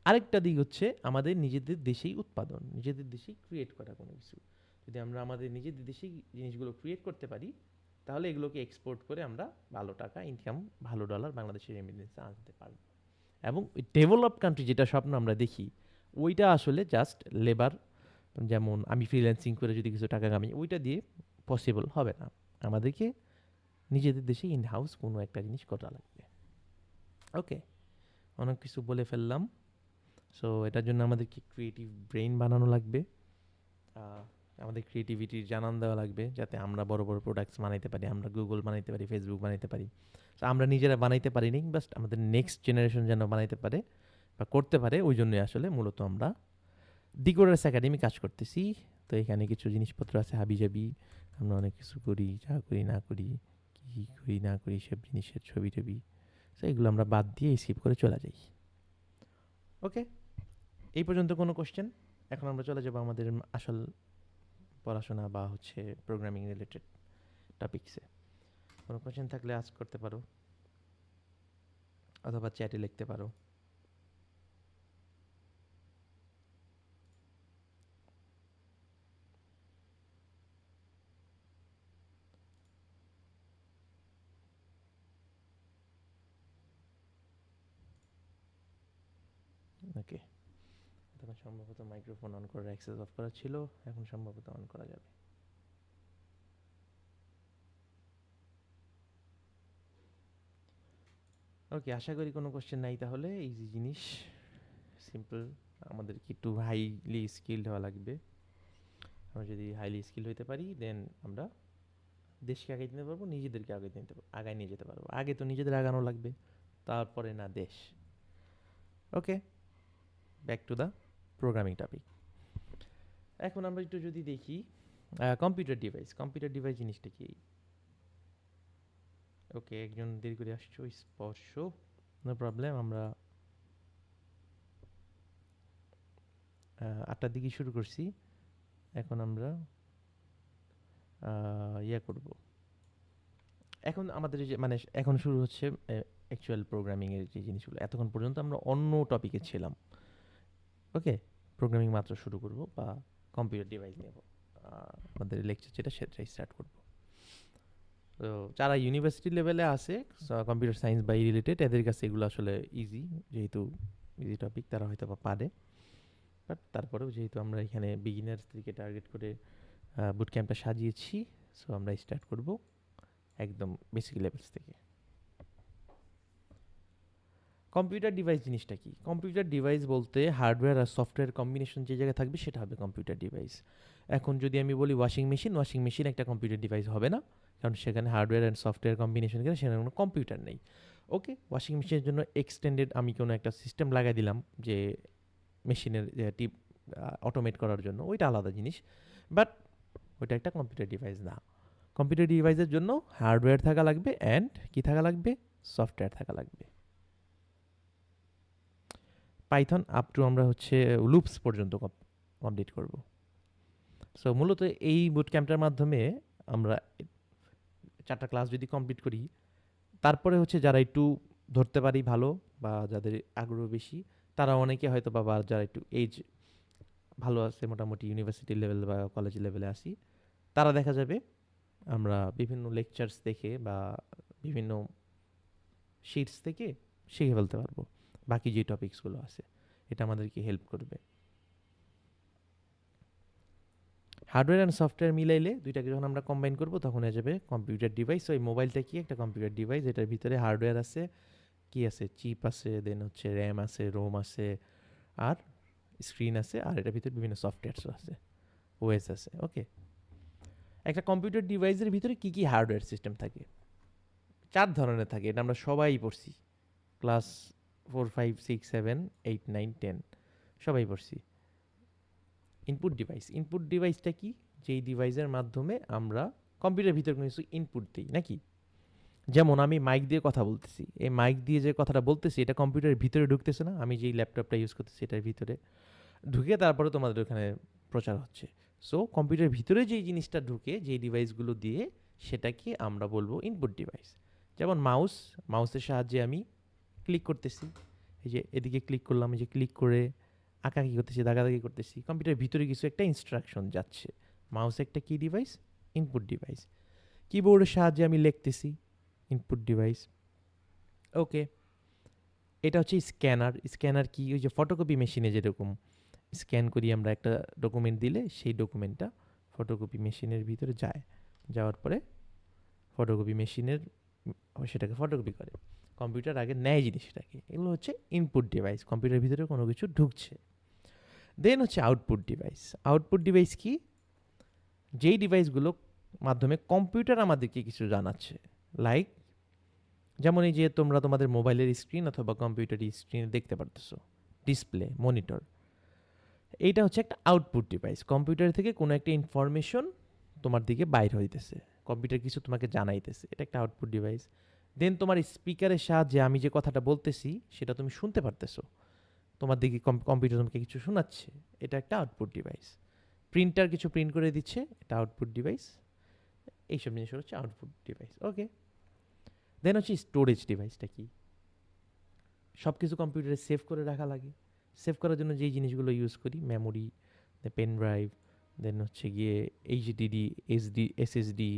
আরেকটা দিক হচ্ছে আমাদের নিজেদের দেশেই উৎপাদন, নিজেদের দেশেই ক্রিয়েট করা কোনো কিছু। যদি আমরা আমাদের নিজেদের দেশেই জিনিসগুলো ক্রিয়েট করতে পারি, তাহলে এগুলোকে এক্সপোর্ট করে আমরা ভালো টাকা ইনকাম, ভালো ডলার বাংলাদেশের রেমিটেন্সে আনতে পারবো। এবং ডেভেলপ কান্ট্রি যেটা স্বপ্ন আমরা দেখি, ওইটা আসলে জাস্ট লেবার, যেমন আমি ফ্রিল্যান্সিং করে যদি কিছু টাকা কামাই, ওইটা দিয়ে পসিবল হবে না। আমাদেরকে নিজেদের দেশে ইন হাউস কোনো একটা জিনিস করা লাগবে। ওকে, অনেক কিছু বলে ফেললাম। সো এটার জন্য আমাদেরকে ক্রিয়েটিভ ব্রেইন বানানো লাগবে, আমাদের ক্রিয়েটিভিটির জানান দেওয়া লাগবে, যাতে আমরা বড় বড় প্রোডাক্টস বানাইতে পারি, আমরা গুগল বানাইতে পারি, ফেসবুক বানাইতে পারি। তো আমরা নিজেরা বানাইতে পারিনি, বাট আমাদের নেক্সট জেনারেশন যেন বানাইতে পারে বা করতে পারে, ওই জন্যই আসলে মূলত আমরা ডিকোডার্স একাডেমি কাজ করতেছি। তো এখানে কিছু জিনিসপত্র আছে হাবিজাবি, আমরা অনেক কিছু করি, যা করি না করি, কী করি না করি, সব জিনিসের ছবি টবি, তো এগুলো আমরা বাদ দিয়ে স্কিপ করে চলে যাই। ওকে, এই পর্যন্ত কোনো কোশ্চেন? এখন আমরা চলে যাবো আমাদের আসল পড়াশোনা বা হচ্ছে প্রোগ্রামিং রিলেটেড টপিকসে। কোনো কোয়েশ্চেন থাকলে আস্ক করতে পারো, অথবা চ্যাটে লিখতে পারো। ওকে, তখন সম্ভবত মাইক্রোফোন অন করার অ্যাক্সেস অফ করা ছিল, এখন সম্ভবত অন করা যাবে। ওকে, আশা করি কোনো কোশ্চেন নাই। তাহলে ইজি জিনিস, সিম্পল। আমাদেরকে একটু হাইলি স্কিলড হওয়া লাগবে। আমরা যদি হাইলি স্কিল হইতে পারি, দেন আমরা দেশকে আগাই নিতে পারবো, নিজেদেরকে আগায় নিয়ে যেতে পারবো। আগে তো নিজেদের আগানো লাগবে, তারপরে না দেশ। Okay, back to the programming topic. এখন আমরা একটু যদি দেখি কম্পিউটার ডিভাইস জিনিসটা কি। ওকে, একজন দেরি করে আসছো, স্পর্শ, নো প্রবলেম। আমরা 8টার দিকে শুরু করছি, এখন আমরা করব। এখন আমাদের যে মানে এখন শুরু হচ্ছে অ্যাকচুয়াল প্রোগ্রামিংয়ের যে জিনিসগুলো। এতক্ষণ পর্যন্ত আমরা অন্য টপিকে ছিলাম। ওকে, প্রোগ্রামিং মাত্র শুরু করব, বা কম্পিউটার ডিভাইস নেব, আমাদের লেকচার যেটা সেটাই স্টার্ট করব। তো যারা ইউনিভার্সিটি লেভেলে আছে কম্পিউটার সায়েন্স বা রিলেটেড, এদের কাছে এগুলো আসলে ইজি, যেহেতু ইজি টপিক, তারা হয়তো বা পারে। বাট তারপরেও যেহেতু আমরা এখানে বিগিনার্স থেকে টার্গেট করে বুট ক্যাম্পটা সাজিয়েছি, সো আমরা স্টার্ট করব একদম বেসিক লেভেলস থেকে। কম্পিউটার ডিভাইস জিনিসটা কি? কম্পিউটার ডিভাইস বলতে হার্ডওয়্যার আর সফটওয়্যার কম্বিনেশন যে জায়গায় থাকবে সেটা হবে কম্পিউটার ডিভাইস। এখন যদি আমি বলি ওয়াশিং মেশিন একটা কম্পিউটার ডিভাইস হবে না, কারণ সেখানে হার্ডওয়্যার অ্যান্ড সফটওয়্যার কম্বিনেশন করে, সেখানে কোনো কম্পিউটার নেই। ওকে, ওয়াশিং মেশিনের জন্য এক্সটেন্ডেড আমি কোনো একটা সিস্টেম লাগাই দিলাম, যে মেশিনের টিপ অটোমেট করার জন্য, ওইটা আলাদা জিনিস। বাট ওইটা একটা কম্পিউটার ডিভাইস না। কম্পিউটার ডিভাইসের জন্য হার্ডওয়্যার থাকা লাগবে, অ্যান্ড কি থাকা লাগবে? সফটওয়্যার থাকা লাগবে। পাইথন আপ টু আমরা হচ্ছে লুপস পর্যন্ত কমপ্লিট করব। সো মূলত এই বুট ক্যাম্পটার মাধ্যমে আমরা 4টা ক্লাস যদি কমপ্লিট করি, তারপরে হচ্ছে যারা একটু ধরতে পারি ভালো, বা যাদের আগ্রহ বেশি, তারা অনেকে হয়তো, বা যারা একটু এজ ভালো আছে, মোটামুটি ইউনিভার্সিটি লেভেল বা কলেজ লেভেলে আসি, তারা দেখা যাবে আমরা বিভিন্ন লেকচার্স দেখে বা বিভিন্ন শিটস থেকে শিখে ফেলতে পারবো বাকি যে টপিকসগুলো আছে। এটা আমাদেরকে হেল্প করবে। হার্ডওয়্যার অ্যান্ড সফটওয়্যার মিলাইলে, দুইটাকে যখন আমরা কম্বাইন করবো, তখন হয়ে যাবে কম্পিউটার ডিভাইস। ওই মোবাইলটা কি? একটা কম্পিউটার ডিভাইস। এটার ভিতরে হার্ডওয়্যার আছে, কি আছে? চিপ আছে, দেন হচ্ছে র্যাম আছে, রোম আছে, আর স্ক্রিন আছে, আর এটার ভিতরে বিভিন্ন সফটওয়্যারসও আছে, ওএস আছে। ওকে, একটা কম্পিউটার ডিভাইসের ভিতরে কি কি হার্ডওয়্যার সিস্টেম থাকে? 4 ধরনের থাকে। এটা আমরা সবাই পড়ছি, ক্লাস 4, 5, 6, 7, 8, 9, 10 সবাই পড়ছি। ইনপুট ডিভাইসটা কি? যেই ডিভাইসের মাধ্যমে আমরা কম্পিউটারের ভিতরে কোনো কিছু ইনপুট দিই নাকি। যেমন আমি মাইক দিয়ে কথা বলতেছি, এই মাইক দিয়ে যে কথাটা বলতেছি, এটা কম্পিউটারের ভিতরে ঢুকতেছে না? আমি যেই ল্যাপটপটা ইউজ করতেছি এটার ভিতরে ঢুকে তারপরে তোমাদের ওখানে প্রচার হচ্ছে। সো কম্পিউটারের ভিতরে যেই জিনিসটা ঢুকে, যেই ডিভাইসগুলো দিয়ে, সেটাকে আমরা বলবো ইনপুট ডিভাইস। যেমন মাউসের সাহায্যে আমি ক্লিক করতেছি, এই যে এদিকে ক্লিক করলাম, এই যে ক্লিক করে আঁকাআঁকি করতেছি, দাগাদাগি করতেছি, কম্পিউটারের ভিতরে কিছু একটা ইনস্ট্রাকশন যাচ্ছে। মাউস একটা কি ডিভাইস? Input device. কিবোর্ডের সাহায্যে আমি লিখতেছি, ইনপুট ডিভাইস। ওকে, এটা হচ্ছে স্ক্যানার কি? ওই যে ফটোকপি মেশিনে যেরকম স্ক্যান করি আমরা একটা ডকুমেন্ট দিলে, সেই ডকুমেন্টটা ফটোকপি মেশিনের ভিতরে যায়, যাওয়ার পরে ফটোকপি মেশিনের সেটাকে ফটোকপি করে, কম্পিউটার আগে নেয় জিনিসটাকে। এগুলো হচ্ছে ইনপুট ডিভাইস, কম্পিউটারের ভিতরে কোনো কিছু ঢুকছে। দেন হচ্ছে আউটপুট ডিভাইস কি? যেই ডিভাইসগুলো মাধ্যমে কম্পিউটার আমাদেরকে কিছু জানাচ্ছে, লাইক যেমন এই যে তোমরা তোমাদের মোবাইলের স্ক্রিন অথবা কম্পিউটারের স্ক্রিনে দেখতে পারতেছো ডিসপ্লে, মনিটর, এইটা হচ্ছে একটা আউটপুট ডিভাইস। কম্পিউটার থেকে কোনো একটা ইনফরমেশন তোমার দিকে বাইর হইতেছে, কম্পিউটার কিছু তোমাকে জানাইতেছে, এটা একটা আউটপুট ডিভাইস। দেন তোমার স্পিকারের সাহায্যে আমি যে কথাটা বলতেছি সেটা তুমি শুনতে পারতেছো, তোমার দিকে কম্পিউটার তোমাকে কিছু শোনাচ্ছে, এটা একটা আউটপুট ডিভাইস। প্রিন্টার কিছু প্রিন্ট করে দিচ্ছে, এটা আউটপুট ডিভাইস। এইসব জিনিস হচ্ছে আউটপুট ডিভাইস। ওকে, দেন হচ্ছে স্টোরেজ ডিভাইসটা কি, সব কিছু কম্পিউটারে সেভ করে রাখা লাগে। সেভ করার জন্য যেই জিনিসগুলো ইউজ করি, মেমোরি, পেন ড্রাইভ, দেন হচ্ছে গিয়ে এইচডিডি, এসএসডি,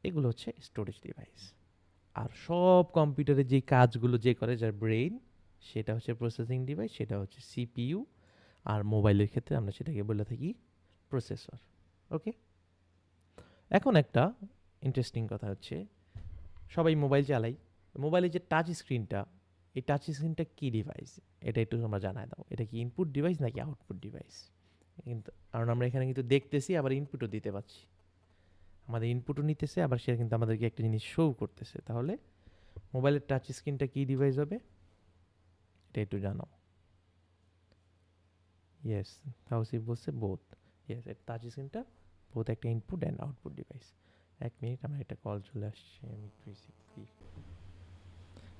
এগুলো হচ্ছে স্টোরেজ ডিভাইস। আর সব কম্পিউটারে যে কাজগুলো যে করে, যার ব্রেইন, সেটা হচ্ছে প্রসেসিং ডিভাইস, সেটা হচ্ছে সিপিইউ। আর মোবাইলের ক্ষেত্রে আমরা সেটাকে বলে থাকি প্রসেসর। ওকে, এখন একটা ইন্টারেস্টিং কথা হচ্ছে, সবাই মোবাইল চালাই, মোবাইলের যে টাচ স্ক্রিনটা, এই টাচ স্ক্রিনটা কী ডিভাইস, এটা একটু তোমরা জানায় দাও। এটা কি ইনপুট ডিভাইস নাকি আউটপুট ডিভাইস? কিন্তু কারণ আমরা এখানে কিন্তু দেখতেছি, আবার ইনপুটও দিতে পারছি, আমাদের ইনপুটও নিতেছে, আবার সে কিন্তু আমাদেরকে একটা জিনিস শো করতেছে। তাহলে মোবাইলের টাচ স্ক্রিনটা কী ডিভাইস হবে, এটা একটু জানো। ইয়েস, তাওসিফ বলছে বোথ। ইয়েস, টাচ স্ক্রিনটা বোথ একটা input and output device. 1 minute, আমার একটা কল চলে আসছে, আমি একটু রিসিভ করি।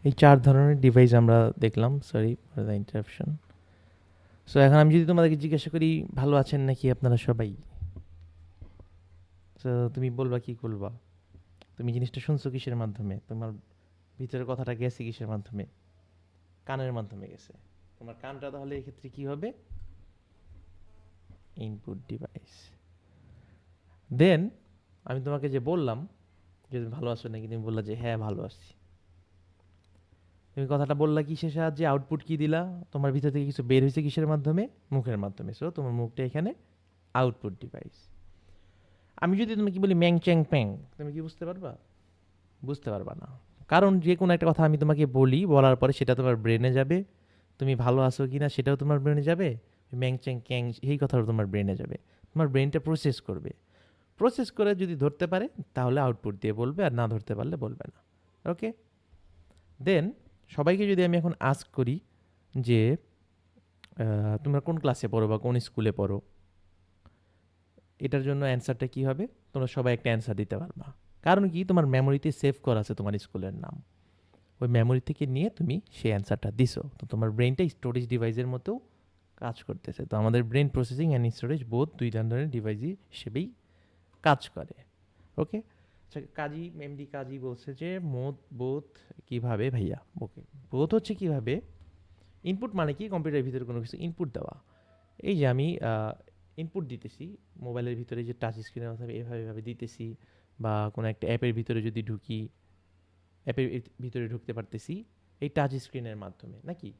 এই 4 ধরনের ডিভাইস আমরা দেখলাম, sorry for the interruption. So এখন আমি যদি তোমাদেরকে জিজ্ঞাসা করি, ভালো আছেন নাকি আপনারা সবাই? তো তুমি বলবা, কি বলবা? তুমি জিনিসটা শুনছো কিসের মাধ্যমে? তোমার ভিতরের কথাটা গেছে কিসের মাধ্যমে? কানের মাধ্যমে গেছে। তোমার কানটা তাহলে এক্ষেত্রে কি হবে? Input device. দেন আমি তোমাকে যে বললাম যে তুমি ভালো আছো নাকি, তুমি বললা যে হ্যাঁ ভালো আছি। তুমি কথাটা বললা কিসের সাহায্যে? আউটপুট কি দিলা? তোমার ভিতর থেকে কিছু বের হয়েছে কিসের মাধ্যমে? মুখের মাধ্যমে। সো তোমার মুখটা এখানে আউটপুট ডিভাইস। আমি যদি তুমি কি বলি ম্যাং চ্যাং প্যাং, তুমি কি বুঝতে পারবা? বুঝতে পারবা না। কারণ যে কোনো একটা কথা আমি তোমাকে বলি, বলার পরে সেটা তোমার ব্রেনে যাবে। তুমি ভালো আছো কি না সেটাও তোমার ব্রেনে যাবে, ম্যাং চ্যাং ক্যাং এই কথাও তোমার ব্রেনে যাবে। তোমার ব্রেনটা প্রসেস করবে, প্রসেস করে যদি ধরতে পারে তাহলে আউটপুট দিয়ে বলবে, আর না ধরতে পারলে বলবে না। ওকে, দেন সবাইকে যদি আমি এখন আস্ক করি যে তোমরা কোন ক্লাসে পড়ো বা কোন স্কুলে পড়ো, এটার জন্য অ্যান্সারটা কী হবে? তোমরা সবাই একটা অ্যান্সার দিতে পারবা। কারণ কি, তোমার মেমোরিতে সেভ করা আছে তোমার স্কুলের নাম, ওই মেমোরি থেকে নিয়ে তুমি সেই অ্যান্সারটা দিছো। তো তোমার ব্রেনটা স্টোরেজ ডিভাইসের মতো কাজ করতেছে। তো আমাদের ব্রেন প্রসেসিং অ্যান্ড স্টোরেজ বোধ দুই ধরনের ডিভাইস হিসেবেই কাজ করে। ওকে, আচ্ছা, কাজী এমডি কাজী বলছে যে বোধ কীভাবে ভাইয়া? ওকে, বোধ হচ্ছে কীভাবে, ইনপুট মানে কি, কম্পিউটারের ভিতরে কোনো কিছু ইনপুট দেওয়া। এই যে আমি ইনপুট দিতেছি মোবাইলের ভিতরে, যে টাচ স্ক্রিনের মাধ্যমে এভাবে দিতেছি, বা কোনো একটা অ্যাপের ভিতরে যদি ঢুকি, অ্যাপের ভিতরে ঢুকতে পারতেছি এই টাচ স্ক্রিনের মাধ্যমে নাকি?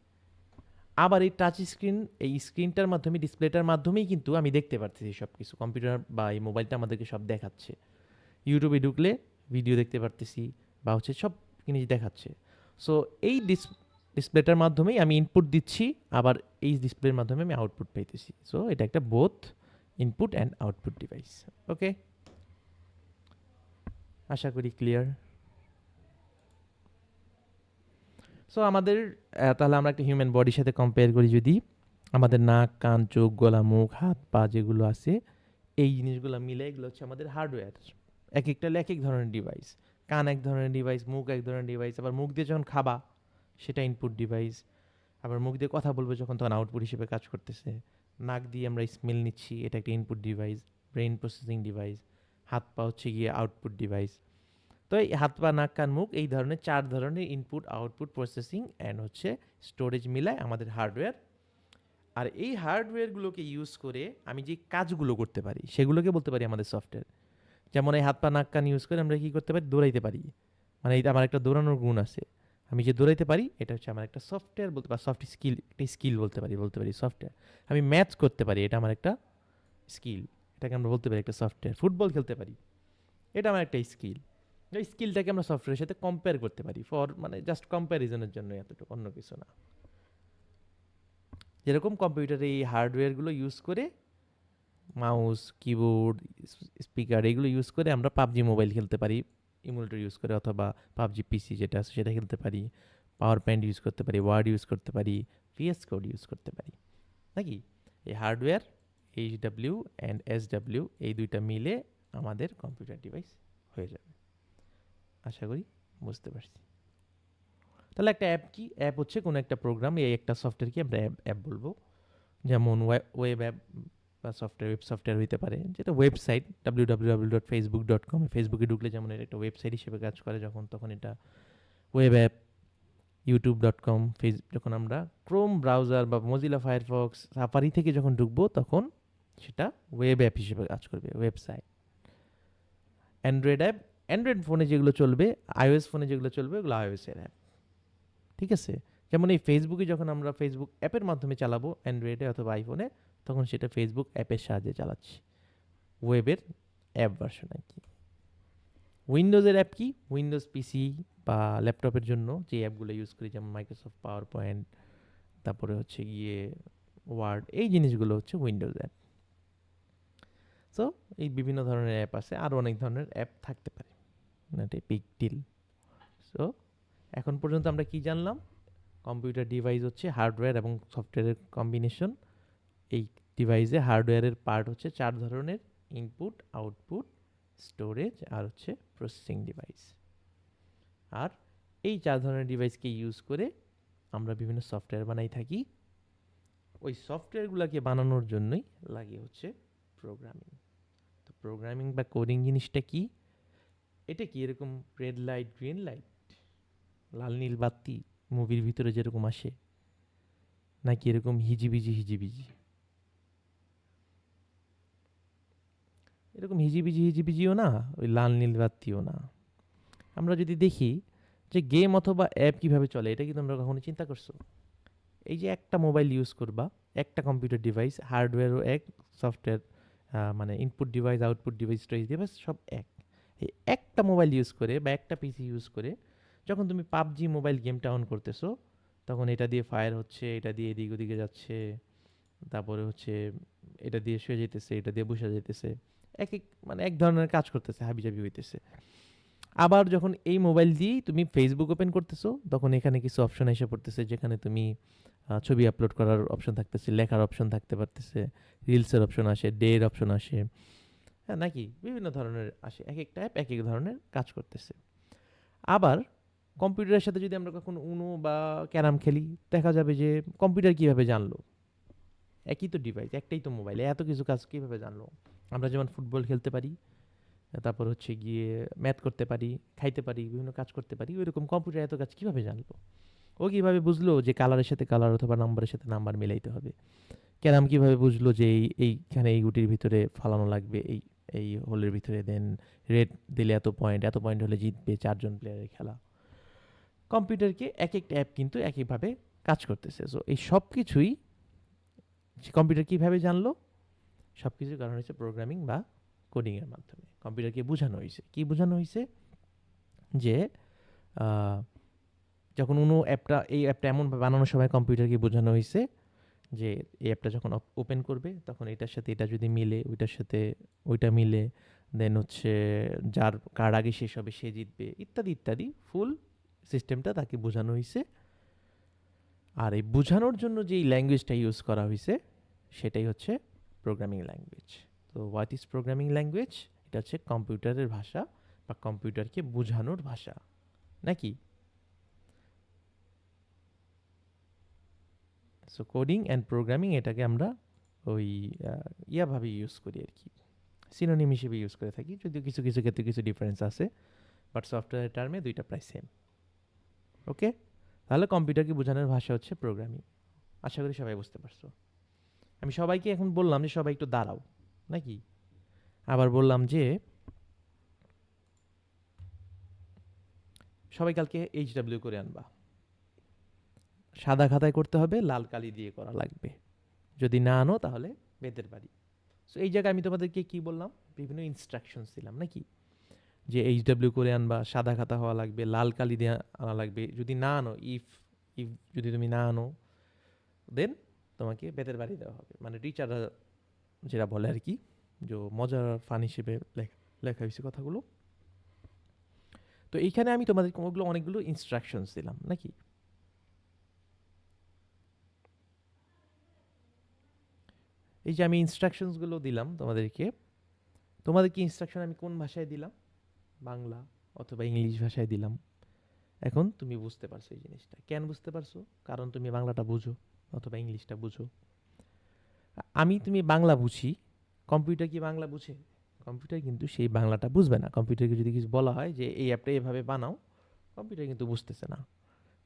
আবার এই টাচ স্ক্রিন, এই স্ক্রিনটার মাধ্যমে, ডিসপ্লেটার মাধ্যমেই কিন্তু আমি দেখতে পারতেছি সব কিছু। কম্পিউটার বা এই মোবাইলটা আমাদেরকে সব দেখাচ্ছে। ইউটিউবে ঢুকলে ভিডিও দেখতে পারতেছি, বা হচ্ছে সব জিনিস দেখাচ্ছে। সো এই ডিসপ্লেটার মাধ্যমেই আমি ইনপুট দিচ্ছি, আবার এই ডিসপ্লের মাধ্যমে আমি আউটপুট পাইতেছি। সো এটা একটা both input and output device. Okay, আশা করি ক্লিয়ার। সো আমাদের তাহলে আমরা একটা হিউম্যান বডির সাথে কম্পেয়ার করি, যদি আমাদের নাক, কান, চোখ, গলা, মুখ, হাত, পা যেগুলো আছে, এই জিনিসগুলো মিলে এগুলো হচ্ছে আমাদের হার্ডওয়্যার। এক একটা এক এক ধরনের ডিভাইস। কান এক ধরনের ডিভাইস, মুখ এক ধরনের ডিভাইস, আবার মুখ দিয়ে যখন খাবা সেটা ইনপুট ডিভাইস, আবার মুখ দিয়ে কথা বলবো যখন, তখন আউটপুট হিসেবে কাজ করতেছে। নাক দিয়ে আমরা স্মেল নিচ্ছি, এটা একটা input device, brain processing device. হাত পা হচ্ছে গিয়ে আউটপুট ডিভাইস। তো এই হাত পা, নাক, কান, মুখ, এই ধরনের 4 ধরনের ইনপুট, আউটপুট, প্রসেসিং অ্যান্ড হচ্ছে স্টোরেজ মিলায় আমাদের হার্ডওয়্যার। আর এই হার্ডওয়্যারগুলোকে ইউজ করে আমি যে কাজগুলো করতে পারি সেগুলোকে বলতে পারি আমাদের সফটওয়্যার। যেমন এই হাত পা, নাক, কান ইউজ করে আমরা কী করতে পারি? দৌড়াইতে পারি। মানে এইটা আমার একটা দৌড়ানোর গুণ আছে, আমি যে দৌড়াইতে পারি, এটা হচ্ছে আমার একটা সফটওয়্যার বলতে পারি, সফট স্কিল, একটা স্কিল বলতে পারি সফটওয়্যার। আমি ম্যাথ করতে পারি, এটা আমার একটা স্কিল, এটাকে আমরা বলতে পারি একটা সফটওয়্যার। ফুটবল খেলতে পারি, এটা আমার একটা স্কিল। এই স্কিলটাকে আমরা সফটওয়্যারের সাথে কম্পেয়ার করতে পারি, মানে জাস্ট কম্প্যারিজনের জন্য, এতটুকু, অন্য কিছু না। যেরকম কম্পিউটারে এই হার্ডওয়্যারগুলো ইউজ করে, মাউস, কিবোর্ড, স্পিকার, এগুলো ইউজ করে আমরা পাবজি মোবাইল খেলতে পারি ইমুলেটর ইউজ করে, অথবা পাবজি পিসি যেটা আছে সেটা খেলতে পারি, পাওয়ার পয়েন্ট ইউজ করতে পারি, ওয়ার্ড ইউজ করতে পারি, ভিএস কোড ইউজ করতে পারি নাকি? এই হার্ডওয়্যার, এইচডাব্লিউ অ্যান্ড এসডাব্লিউ, এই দুইটা মিলে আমাদের কম্পিউটার ডিভাইস হয়ে যাবে। আশা করি বুঝতে পারছি। তাহলে একটা অ্যাপ কি? অ্যাপ হচ্ছে কোনো একটা প্রোগ্রাম, এই একটা সফটওয়্যারকে আমরা অ্যাপ বলবো। যেমন ওয়েব অ্যাপ বা সফটওয়্যার, ওয়েব সফটওয়্যার হইতে পারে, যেটা ওয়েবসাইট www.facebook.com, ফেসবুকে ঢুকলে যেমন এটা একটা ওয়েবসাইট হিসেবে কাজ করে, যখন তখন এটা ওয়েব অ্যাপ, youtube.com, যখন আমরা ক্রোম ব্রাউজার বা মজিলা ফায়ারফক্স সাফারি থেকে যখন ঢুকবো তখন সেটা ওয়েব অ্যাপ হিসেবে কাজ করবে, ওয়েবসাইট। অ্যান্ড্রয়েড ফোনে যেগুলো চলবে, iOS ফোনে যেগুলো চলবে, ওগুলো iOS এর অ্যাপ। ঠিক আছে? যেমন এই ফেসবুকে যখন আমরা ফেসবুক অ্যাপের মাধ্যমে চালাবো অ্যান্ড্রয়েডে অথবা আইফোনে, তখন সেটা ফেসবুক অ্যাপের সাহায্যে চালাচ্ছি, ওয়েবের অ্যাপ ভার্সন আর কি। উইন্ডোজের অ্যাপ কি? উইন্ডোজ পিসি বা ল্যাপটপের জন্য যে অ্যাপগুলো ইউজ করি, যেমন মাইক্রোসফট পাওয়ার পয়েন্ট, তারপরে হচ্ছে গিয়ে ওয়ার্ড, এই জিনিসগুলো হচ্ছে উইন্ডোজ অ্যাপ। সো এই বিভিন্ন ধরনের অ্যাপ আছে, আরও অনেক ধরনের অ্যাপ থাকতে পারে, এটাই বিগ ডিল। সো এখন পর্যন্ত আমরা কি জানলাম? কম্পিউটার ডিভাইস হচ্ছে হার্ডওয়্যার এবং সফটওয়্যারের কম্বিনেশন। এই ডিভাইসে হার্ডওয়্যারের পার্ট হচ্ছে 4 ধরনের: ইনপুট, আউটপুট, স্টোরেজ আর হচ্ছে প্রসেসিং ডিভাইস। আর এই 4 ধরনের ডিভাইসকে ইউজ করে আমরা বিভিন্ন সফটওয়্যার বানাই থাকি। ওই সফটওয়্যারগুলোকে বানানোর জন্যই লাগে হচ্ছে প্রোগ্রামিং। তো প্রোগ্রামিং বা কোডিং জিনিসটা কি? এটা কি এরকম রেড লাইট, গ্রিন লাইট, লাল নীল বাতি মুভির ভিতরে যেরকম আসে, নাকি এরকম হিজিবিজি হিজিবিজি? এরকম হিজিবিজি হিজিবিজিও না, ওই লাল নীল বাতিও না। আমরা যদি দেখি যে গেম অথবা অ্যাপ কিভাবে চলে, এটা কি তোমরা কখনো চিন্তা করছো? এই যে একটা মোবাইল ইউজ করবা, একটা কম্পিউটার ডিভাইস, হার্ডওয়্যারও এক, সফটওয়্যার মানে input device, output device, storage device সব এক। এই একটা মোবাইল ইউজ করে বা একটা পিসি ইউজ করে যখন তুমি পাবজি মোবাইল গেমটা অন করতেছো, তখন এটা দিয়ে ফায়ার হচ্ছে, এটা দিয়ে এদিক ওদিকে যাচ্ছে, তারপরে হচ্ছে এটা দিয়ে শুয়ে যেতেছে, এটা দিয়ে বসে যেতেছে, এক এক মানে এক ধরনের কাজ করতেছে, হাবিজাবি হইতেছে। আবার যখন এই মোবাইল দিয়েই তুমি ফেসবুক ওপেন করতেছো, তখন এখানে কিছু অপশন এসে পড়তেছে, যেখানে তুমি ছবি আপলোড করার অপশন থাকতেছে, লেখার অপশন থাকতে পারতেছে, রিলসের অপশন আসে, ডের অপশন আসে, হ্যাঁ নাকি বিভিন্ন ধরনের আসে, এক একটা অ্যাপ এক এক ধরনের কাজ করতেছে। আবার কম্পিউটারের সাথে যদি আমরা কখন উনো বা ক্যারাম খেলি, দেখা যাবে যে কম্পিউটার কীভাবে জানলো? একই তো ডিভাইস, একটাই তো মোবাইল, এত কিছু কাজ কীভাবে জানলো? আমরা যেমন ফুটবল খেলতে পারি, তারপর হচ্ছে গিয়ে ম্যাথ করতে পারি, খাইতে পারি, বিভিন্ন কাজ করতে পারি, ওইরকম কম্পিউটার এত কাজ কীভাবে জানলো? ও কীভাবে বুঝলো যে কালারের সাথে কালার অথবা নাম্বারের সাথে নাম্বার মিলাইতে হবে? ক্যারাম কীভাবে বুঝলো যে এইখানে এই গুটির ভিতরে ফালানো লাগবে, এই এই হোলের ভিতরে, দেন রেড দিলে এত পয়েন্ট, এত পয়েন্ট হলে জিতবে, 4 জন প্লেয়ারের খেলা। কম্পিউটারকে এক একটা অ্যাপ কিন্তু একইভাবে কাজ করতেছে। সো এই সব কিছুই কম্পিউটার কীভাবে জানলো? সব কিছুর কারণ হচ্ছে প্রোগ্রামিং বা কোডিংয়ের মাধ্যমে কম্পিউটারকে বোঝানো হয়েছে। কী বোঝানো হয়েছে? যে যখন এই অ্যাপটা এমনভাবে বানানোর সময় কম্পিউটারকে বোঝানো হয়েছে যে এই অ্যাপটা যখন ওপেন করবে, তখন এটার সাথে এটা যদি মিলে, ওইটার সাথে ওইটা মিলে, দেন হচ্ছে যার কার্ড আগে শেষ হবে সে জিতবে, ইত্যাদি ইত্যাদি, ফুল সিস্টেমটা তাকে বোঝানো হয়েছে। আর এই বোঝানোর জন্য যেই ল্যাঙ্গুয়েজটা ইউজ করা হয়েছে সেটাই হচ্ছে প্রোগ্রামিং ল্যাঙ্গুয়েজ। তো হোয়াট ইজ প্রোগ্রামিং ল্যাঙ্গুয়েজ? এটা হচ্ছে কম্পিউটারের ভাষা বা কম্পিউটারকে বোঝানোর ভাষা, নাকি? সো কোডিং অ্যান্ড প্রোগ্রামিং এটাকে আমরা ওই ইয়াভাবে ইউজ করি আর কি, সিনোনিম হিসেবে ইউজ করে থাকি, যদিও কিছু কিছু ক্ষেত্রে কিছু ডিফারেন্স আছে, বাট সফটওয়্যার টার্মে দুইটা প্রায় সেম। ওকে, তাহলে কম্পিউটারকে বোঝানোর ভাষা হচ্ছে প্রোগ্রামিং। আশা করি সবাই বুঝতে পারছো। আমি সবাইকে এখন বললাম যে সবাই একটু দাঁড়াও, নাকি? আবার বললাম যে সবাই কালকে HW করে আনবা, সাদা খাতায় করতে হবে, লাল কালি দিয়ে করা লাগবে, যদি না আনো তাহলে বেতের বাড়ি। সো এই জায়গায় আমি তোমাদেরকে কি বললাম? বিভিন্ন ইনস্ট্রাকশনস দিলাম, নাকি? যে HW করে আনবা, সাদা খাতা হওয়া লাগবে, লাল কালি দিয়ে আনা লাগবে, যদি না আনো, ইফ ইফ যদি তুমি না আনো, দেন তোমাকে বেতের বাড়ি দেওয়া হবে। মানে টিচাররা যেটা বলে আর কি, যে মজার ফান হিসেবে লেখা হয়েছে কথাগুলো। তো এইখানে আমি তোমাদের ওগুলো অনেকগুলো ইনস্ট্রাকশনস দিলাম, নাকি? এই যে আমি ইনস্ট্রাকশনসগুলো দিলাম তোমাদেরকে ইনস্ট্রাকশন আমি কোন ভাষায় দিলাম? বাংলা অথবা ইংলিশ ভাষায় দিলাম। এখন তুমি বুঝতে পারছো এই জিনিসটা। কেন বুঝতে পারছো? কারণ তুমি বাংলাটা বুঝো অথবা ইংলিশটা বুঝো। তুমি বাংলা বুঝি, কম্পিউটার কি বাংলা বুঝে? কম্পিউটার কিন্তু সেই বাংলাটা বুঝবে না। কম্পিউটারকে যদি কিছু বলা হয় যে এই অ্যাপটা এভাবে বানাও, কম্পিউটার কিন্তু বুঝতেছে না।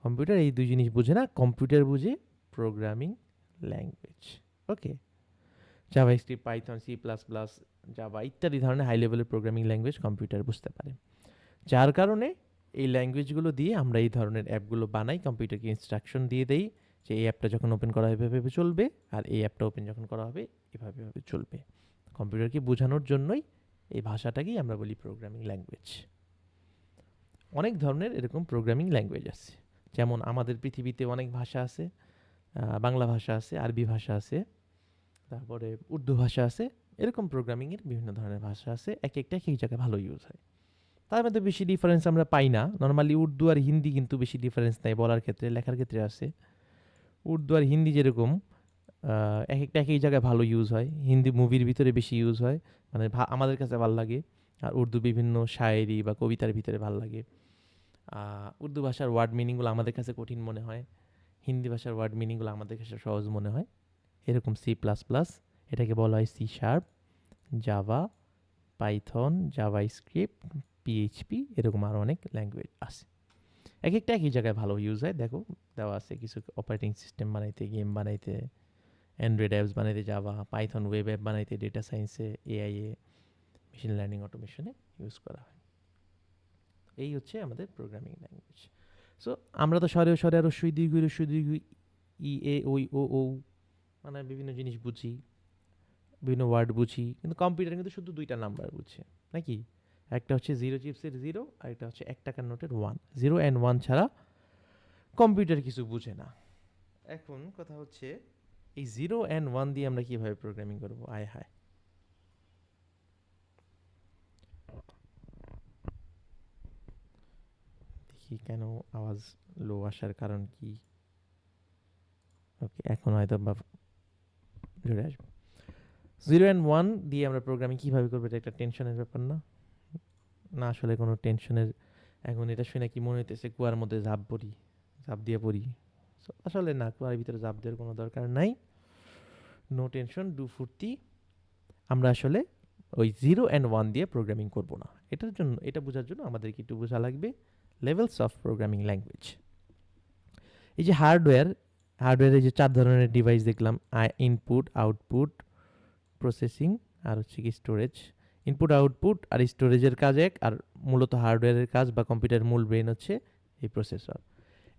কম্পিউটার এই দুই জিনিস বুঝে না, কম্পিউটার বুঝে programming language. Okay, JavaScript, Python, C plus plus, Java ইত্যাদি ধরনের হাই লেভেলের প্রোগ্রামিং ল্যাঙ্গুয়েজ কম্পিউটার বুঝতে পারে। যার কারণে এই ল্যাঙ্গুয়েজগুলো দিয়ে আমরা এই ধরনের অ্যাপগুলো বানাই, কম্পিউটারকে ইনস্ট্রাকশন দিয়ে দেই যে এই অ্যাপটা যখন ওপেন করা হবে এভাবে চলবে, আর এই অ্যাপটা ওপেন যখন করা হবে এভাবে এভাবে চলবে। কম্পিউটারকে বোঝানোর জন্যই এই ভাষাটাকেই আমরা বলি প্রোগ্রামিং ল্যাঙ্গুয়েজ। অনেক ধরনের এরকম প্রোগ্রামিং ল্যাঙ্গুয়েজ আছে, যেমন আমাদের পৃথিবীতে অনেক ভাষা আছে, বাংলা ভাষা আছে, আরবি ভাষা আছে, তারপরে উর্দু ভাষা আছে। এরকম প্রোগ্রামিংয়ের বিভিন্ন ধরনের ভাষা আছে, এক একটা এক এক জায়গায় ভালো ইউজ হয়। তার মধ্যে বেশি ডিফারেন্স আমরা পাই না। নর্মালি উর্দু আর হিন্দি কিন্তু বেশি ডিফারেন্স নাই, বলার ক্ষেত্রে, লেখার ক্ষেত্রে আছে। উর্দু আর হিন্দি যেরকম এক একটা এক এক জায়গায় ভালো ইউজ হয়। হিন্দি মুভির ভিতরে বেশি ইউজ হয়, মানে আমাদের কাছে ভালো লাগে। আর উর্দু বিভিন্ন শায়েরি বা কবিতার ভিতরে ভালো লাগে। উর্দু ভাষার ওয়ার্ড মিনিংগুলো আমাদের কাছে কঠিন মনে হয়, হিন্দি ভাষার ওয়ার্ড মিনিংগুলো আমাদের কাছে সহজ মনে হয়। এরকম সি প্লাস প্লাস, এটাকে বলা হয় C sharp, Java, Python, JavaScript, PHP, এরকম আরও অনেক ল্যাঙ্গুয়েজ আছে। এক একটা একই জায়গায় ভালো ইউজ হয়। দেখো দেওয়া আছে কিছু অপারেটিং সিস্টেম বানাইতে, গেম বানাইতে, অ্যান্ড্রয়েড অ্যাপস বানাইতে জাভা, পাইথন ওয়েব অ্যাপ বানাইতে, ডেটা সায়েন্সে, এআইএ, মেশিন লার্নিং অটোমেশনে ইউজ করা হয়। এই হচ্ছে আমাদের প্রোগ্রামিং ল্যাঙ্গুয়েজ। সো আমরা তো সরে সরে আরও সুই দীর্ঘ ই এ ওই ও মানে বিভিন্ন জিনিস বুঝি, বিভিন্ন ওয়ার্ড বুঝি, কিন্তু কম্পিউটার কিন্তু শুধু দুইটা নাম্বার বুঝছে নাকি। একটা হচ্ছে জিরো চিপসের জিরো, আর একটা হচ্ছে 1 টাকার নোটের 1। 0 অ্যান্ড 1 ছাড়া কম্পিউটার কিছু বুঝে না। এখন কথা হচ্ছে এই 0 অ্যান্ড 1 দিয়ে আমরা কীভাবে প্রোগ্রামিং করবো? আয় হায়, দেখি কেন আওয়াজ লো আসার কারণ কি। ওকে, এখন হয়তো বা জুড়ে আসবো। 0 অ্যান্ড 1 দিয়ে আমরা প্রোগ্রামিং কীভাবে করবো, এটা একটা টেনশনের ব্যাপার না? না, আসলে কোনো টেনশনের। এখন এটা শুনে কি মনে হইতেছে কুয়ার মধ্যে ঝাঁপ দিয়ে পড়ি। আসলে না, কুয়ার ভিতরে ঝাঁপ দেওয়ার কোনো দরকার নাই। নো টেনশন, ডু ফুর্তি। আমরা আসলে ওই 0 অ্যান্ড 1 দিয়ে প্রোগ্রামিং করব না। এটার জন্য, এটা বোঝার জন্য আমাদেরকে একটু বোঝা লাগবে লেভেলস অফ প্রোগ্রামিং ল্যাঙ্গুয়েজ। এই যে হার্ডওয়্যারে যে 4 ধরনের ডিভাইস দেখলাম, ইনপুট, আউটপুট, প্রসেসিং, আর হচ্ছে কি স্টোরেজ। ইনপুট, আউটপুট আর স্টোরেজের কাজ এক, আর মূলত হার্ডওয়্যারের কাজ বা কম্পিউটারের মূল ব্রেন হচ্ছে এই প্রসেসর।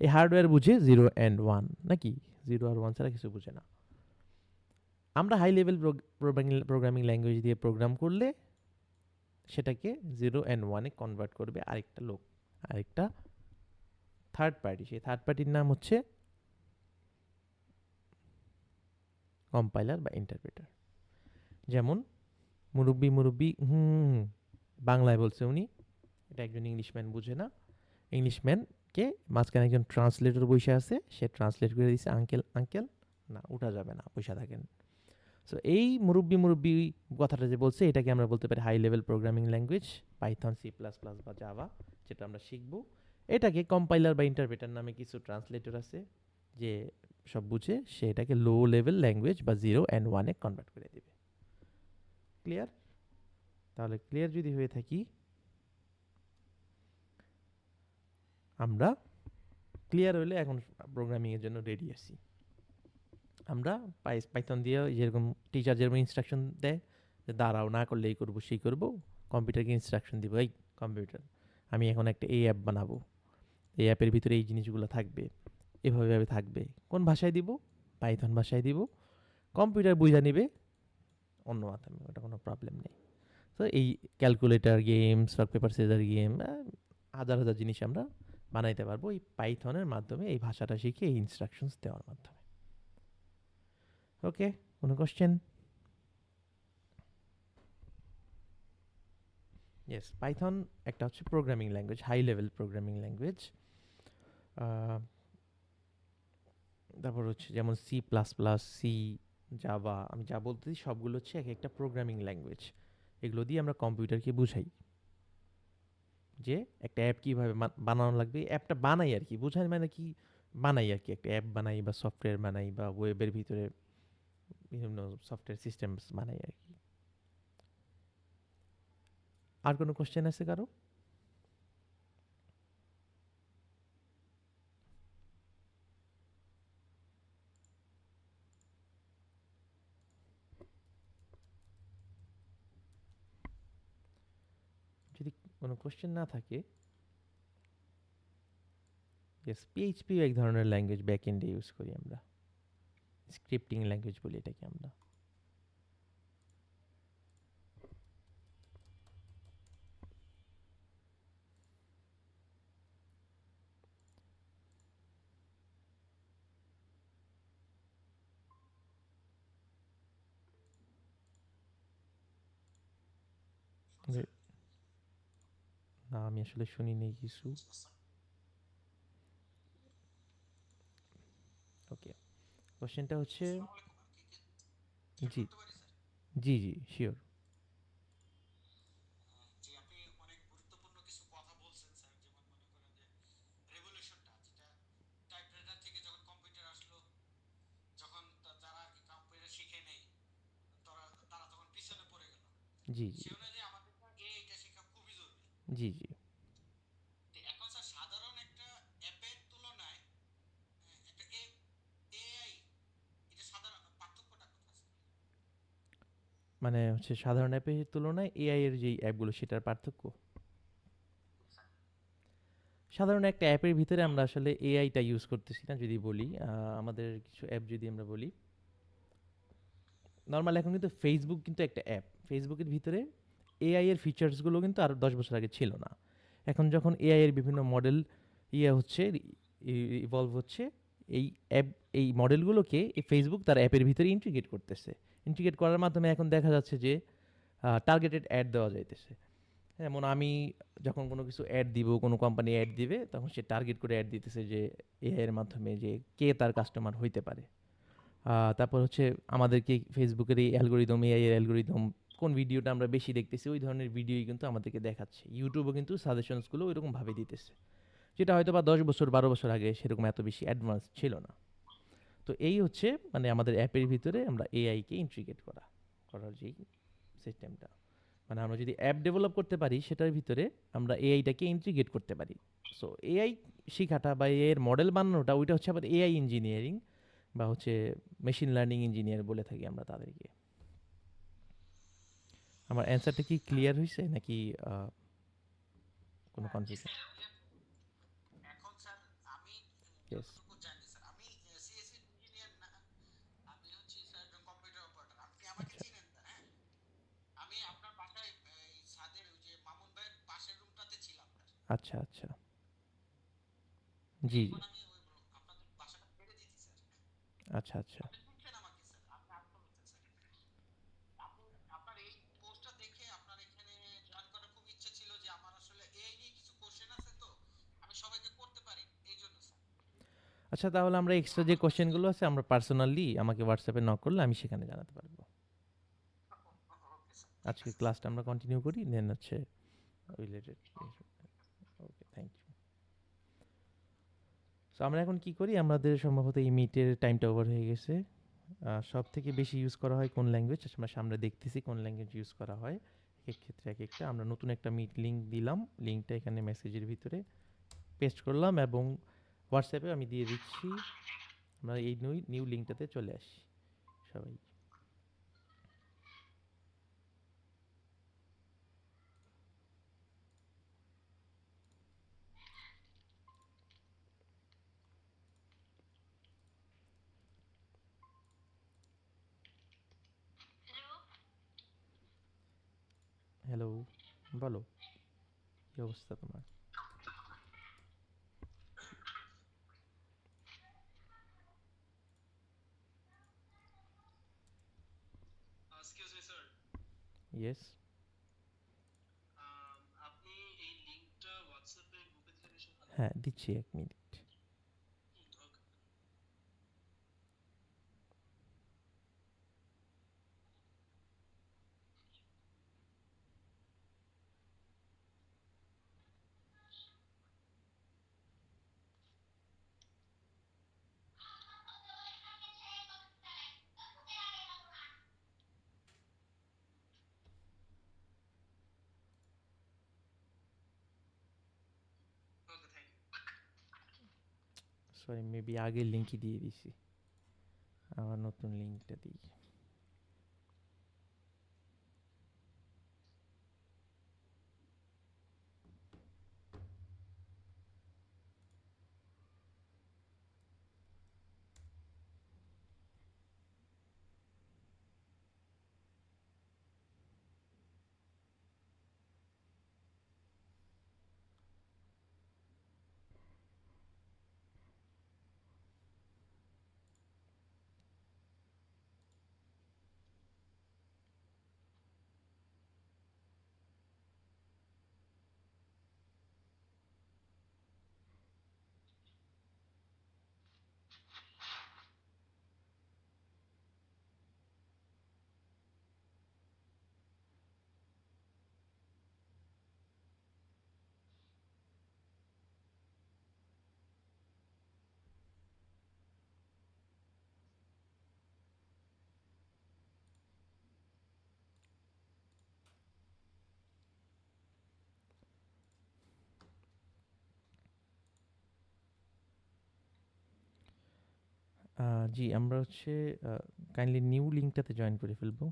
এই হার্ডওয়্যার বুঝে 0 অ্যান্ড 1 নাকি, 0 আর 1 ছাড়া কিছু বুঝে না। আমরা হাই লেভেল প্রোগ্রামিং ল্যাঙ্গুয়েজ দিয়ে প্রোগ্রাম করলে সেটাকে 0 অ্যান্ড 1-এ কনভার্ট করবে আরেকটা থার্ড পার্টি। সেই থার্ড পার্টির নাম হচ্ছে কম্পাইলার বা ইন্টারপ্রেটার। যেমন মুরব্বি বাংলায় বলছে উনি, এটা একজন ইংলিশম্যান বুঝে না। ইংলিশম্যানকে মাঝখানে একজন ট্রান্সলেটর বসে আছে, সে ট্রান্সলেট করে দিচ্ছে আঙ্কেল আঙ্কেল, না উঠা যাবে না, পয়সা থাকেন। সো এই মুরব্বি কথাটা যে বলছে, এটাকে আমরা বলতে পারি high level programming language, Python, C plus plus বা জাভা, যেটা আমরা শিখব। এটাকে কম্পাইলার বা ইন্টারপ্রেটার নামে কিছু ট্রান্সলেটর আছে যে সব বুঝে, সে এটাকে লো লেভেল ল্যাঙ্গুয়েজ বা 0 অ্যান্ড 1-এ কনভার্ট করে দেবে। ক্লিয়ার? তাহলে ক্লিয়ার যদি হয়ে থাকি, আমরা ক্লিয়ার হলে এখন প্রোগ্রামিংয়ের জন্য রেডি আছি। আমরা পাইথন দিয়ে যেরকম টিচার যেরকম ইনস্ট্রাকশন দেয় যে দাঁড়াও, না করলে এই করবো সেই করবো, কম্পিউটারকে ইনস্ট্রাকশন দিব, এই কম্পিউটার আমি এখন একটা এই অ্যাপ বানাবো, এই অ্যাপের ভিতরে এই জিনিসগুলো থাকবে, এভাবে থাকবে। কোন ভাষায় দিব? পাইথন ভাষায় দিব। কম্পিউটার বুঝা নিবে অন্য মাধ্যমে, ওটা কোনো প্রবলেম নেই। তো এই calculator game, rock paper scissor game, হাজার হাজার জিনিস আমরা বানাইতে পারবো এই পাইথনের মাধ্যমে, এই ভাষাটা শিখে এই ইনস্ট্রাকশনস দেওয়ার মাধ্যমে। ওকে, কোনো কোশ্চেন? ইয়েস, পাইথন একটা হচ্ছে programming language, high level programming language. তারপর হচ্ছে যেমন C plus plus, C, Java, আমি যা বলতেছি সবগুলো হচ্ছে এক একটা প্রোগ্রামিং ল্যাঙ্গুয়েজ। এগুলো দিয়ে আমরা কম্পিউটারকে বুঝাই যে একটা অ্যাপ কীভাবে বানানো লাগবে। অ্যাপটা বানাই আর কি, বোঝাই মানে কি, বানাই আর কি, একটা অ্যাপ বানাই বা সফটওয়্যার বানাই বা ওয়েবের ভিতরে বিভিন্ন সফটওয়্যার সিস্টেম বানাই আর কি। আর কোনো কোশ্চেন আছে কারো? কোনো কোশ্চেন না থাকে, ইয়েস, পিএইচপি এক ধরনের ল্যাঙ্গুয়েজ ব্যাক এন্ডে ইউজ করি আমরা, স্ক্রিপ্টিং ল্যাঙ্গুয়েজ বলি এটাকে আমরা। না, আমি আসলে শুনি নেই কিছু। ওকে, কোশ্চেনটা হচ্ছে, জি জি জি শিওর। জি জি জি জি মানে হচ্ছে সাধারণ অ্যাপের তুলনায় এআই এর যেই অ্যাপগুলো সেটার পার্থক্য। সাধারণ একটা অ্যাপের ভিতরে আমরা আসলে এআইটা ইউজ করতেছি না যদি বলি, আমাদের কিছু অ্যাপ যদি আমরা বলি, নর্মাল এখন কিন্তু ফেসবুক কিন্তু একটা অ্যাপ, ফেসবুকের ভিতরে এআই এর ফিচার্সগুলো কিন্তু আর 10 বছর আগে ছিল না। এখন যখন এআই এর বিভিন্ন মডেল হচ্ছে, ইভলভ হচ্ছে, এই অ্যাপ, এই মডেলগুলোকে এই ফেসবুক তার অ্যাপের ভিতরে ইন্টিগ্রেট করতেছে। ইন্টিগ্রেট করার মাধ্যমে এখন দেখা যাচ্ছে যে টার্গেটেড অ্যাড দেওয়া যাইতেছে। যেমন আমি যখন কোনো কিছু অ্যাড দিব, কোনো কোম্পানি অ্যাড দিবে, তখন সে টার্গেট করে অ্যাড দিতেছে যে এআই এর মাধ্যমে যে কে তার কাস্টমার হইতে পারে। তারপর হচ্ছে আমাদেরকে ফেসবুকের এই অ্যালগোরিদম, এআই এর অ্যালগোরিদম, কোন ভিডিওটা আমরা বেশি দেখতেছি ওই ধরনের ভিডিওই কিন্তু আমাদেরকে দেখাচ্ছে। ইউটিউবও কিন্তু সাজেশনসগুলো ওইরকমভাবে দিতেছে, যেটা হয়তো বা 10 বছর 12 বছর আগে সেরকম এত বেশি অ্যাডভান্স ছিল না। তো এই হচ্ছে মানে আমাদের অ্যাপের ভিতরে আমরা এআইকে ইন্টিগ্রেট করার যেই সিস্টেমটা, মানে আমরা যদি অ্যাপ ডেভেলপ করতে পারি সেটার ভিতরে আমরা এআইটাকে ইন্টিগ্রেট করতে পারি। সো এআই শেখাটা বা এআই এর মডেল বানানোটা ওইটা হচ্ছে আবার এআই ইঞ্জিনিয়ারিং বা হচ্ছে মেশিন লার্নিং ইঞ্জিনিয়ার বলে থাকি আমরা তাদেরকে। আমার অ্যান্সারটা কি ক্লিয়ার হয়েছে নাকি কোনো কনফিউশন? ইয়েস। আচ্ছা আচ্ছা আচ্ছা, জি জি, আচ্ছা আচ্ছা আচ্ছা, তাহলে আমরা এক্সট্রা যে কোশ্চেনগুলো আছে আমরা পার্সোনালি আমাকে হোয়াটসঅ্যাপে নক করলে আমি সেখানে জানাতে পারবো। আজকে ক্লাসটা আমরা কন্টিনিউ করি, দেন হচ্ছে related. Okay, thank you. So আমরা এখন কি করি, আমাদের সম্ভবত এই মিটের টাইমটা ওভার হয়ে গেছে। সব থেকে বেশি ইউজ করা হয় কোন ল্যাঙ্গুয়েজ, আমরা সামনে দেখতেছি কোন ল্যাঙ্গুয়েজ ইউজ করা হয়। এক এক ক্ষেত্রে এক একটা, আমরা নতুন একটা মিট লিঙ্ক দিলাম, লিঙ্কটা এখানে মেসেজের ভিতরে পেস্ট করলাম এবং হোয়াটসঅ্যাপে আমি দিয়ে দিচ্ছি। আমরা এই নিউ লিঙ্কটাতে চলে আসি সবাই। হ্যালো, বলো কী অবস্থা তোমার? ইয়েস, হ্যাঁ দিচ্ছি, 1 মিনিট। সরি, মেবি আগের লিঙ্কই দিয়ে দিছি, আবার নতুন লিঙ্কটা দিই। জি, আমরা হচ্ছে কাইন্ডলি নিউ লিঙ্কটাতে জয়েন করে ফেলবো।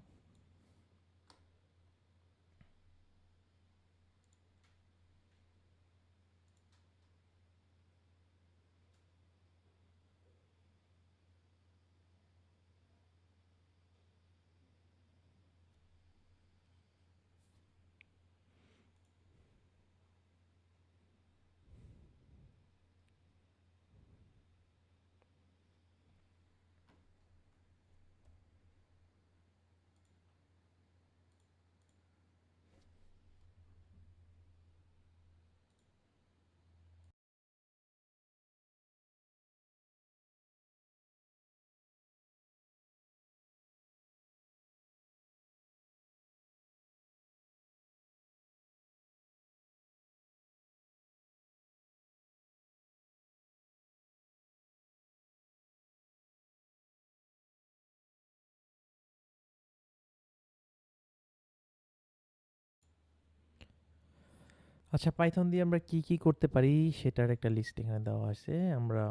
আচ্ছা, পাইথন দিয়ে আমরা কি কি করতে পারি সেটার একটা লিস্ট এখানে দেওয়া আছে। আমরা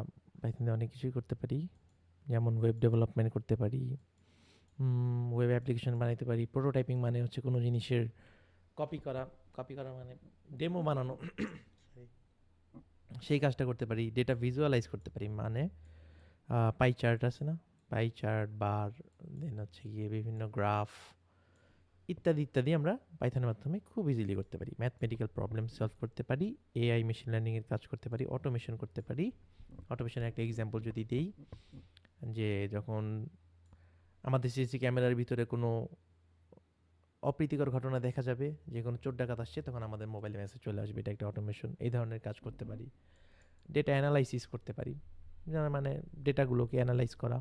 পাইথন দিয়ে অনেক কিছুই করতে পারি, যেমন ওয়েব ডেভেলপমেন্ট করতে পারি, ওয়েব অ্যাপ্লিকেশন বানাইতে পারি। প্রোটোটাইপিং মানে হচ্ছে কোনো জিনিসের কপি করা, কপি করা মানে ডেমো বানানো, সেই কাজটা করতে পারি। ডেটা ভিজুয়ালাইজ করতে পারি, মানে পাই চার্ট আছে না, পাই চার্ট, বার, দেন হচ্ছে গিয়ে বিভিন্ন গ্রাফ ইত্যাদি ইত্যাদি আমরা পাইথনের মাধ্যমে খুব ইজিলি করতে পারি। ম্যাথমেটিক্যাল প্রবলেম সলভ করতে পারি, এআই মেশিন লার্নিংয়ের কাজ করতে পারি, অটোমেশন করতে পারি। অটোমেশনের একটা এক্সাম্পল যদি দেই, যে যখন আমাদের সিসি ক্যামেরার ভিতরে কোনো অপ্রীতিকর ঘটনা দেখা যাবে, যে কোনো চোর ডাকাত আসছে, তখন আমাদের মোবাইলে মেসেজ চলে আসবে, এটা একটা অটোমেশন। এই ধরনের কাজ করতে পারি। ডেটা অ্যানালাইসিস করতে পারি, যার মানে ডেটাগুলোকে অ্যানালাইজ করা।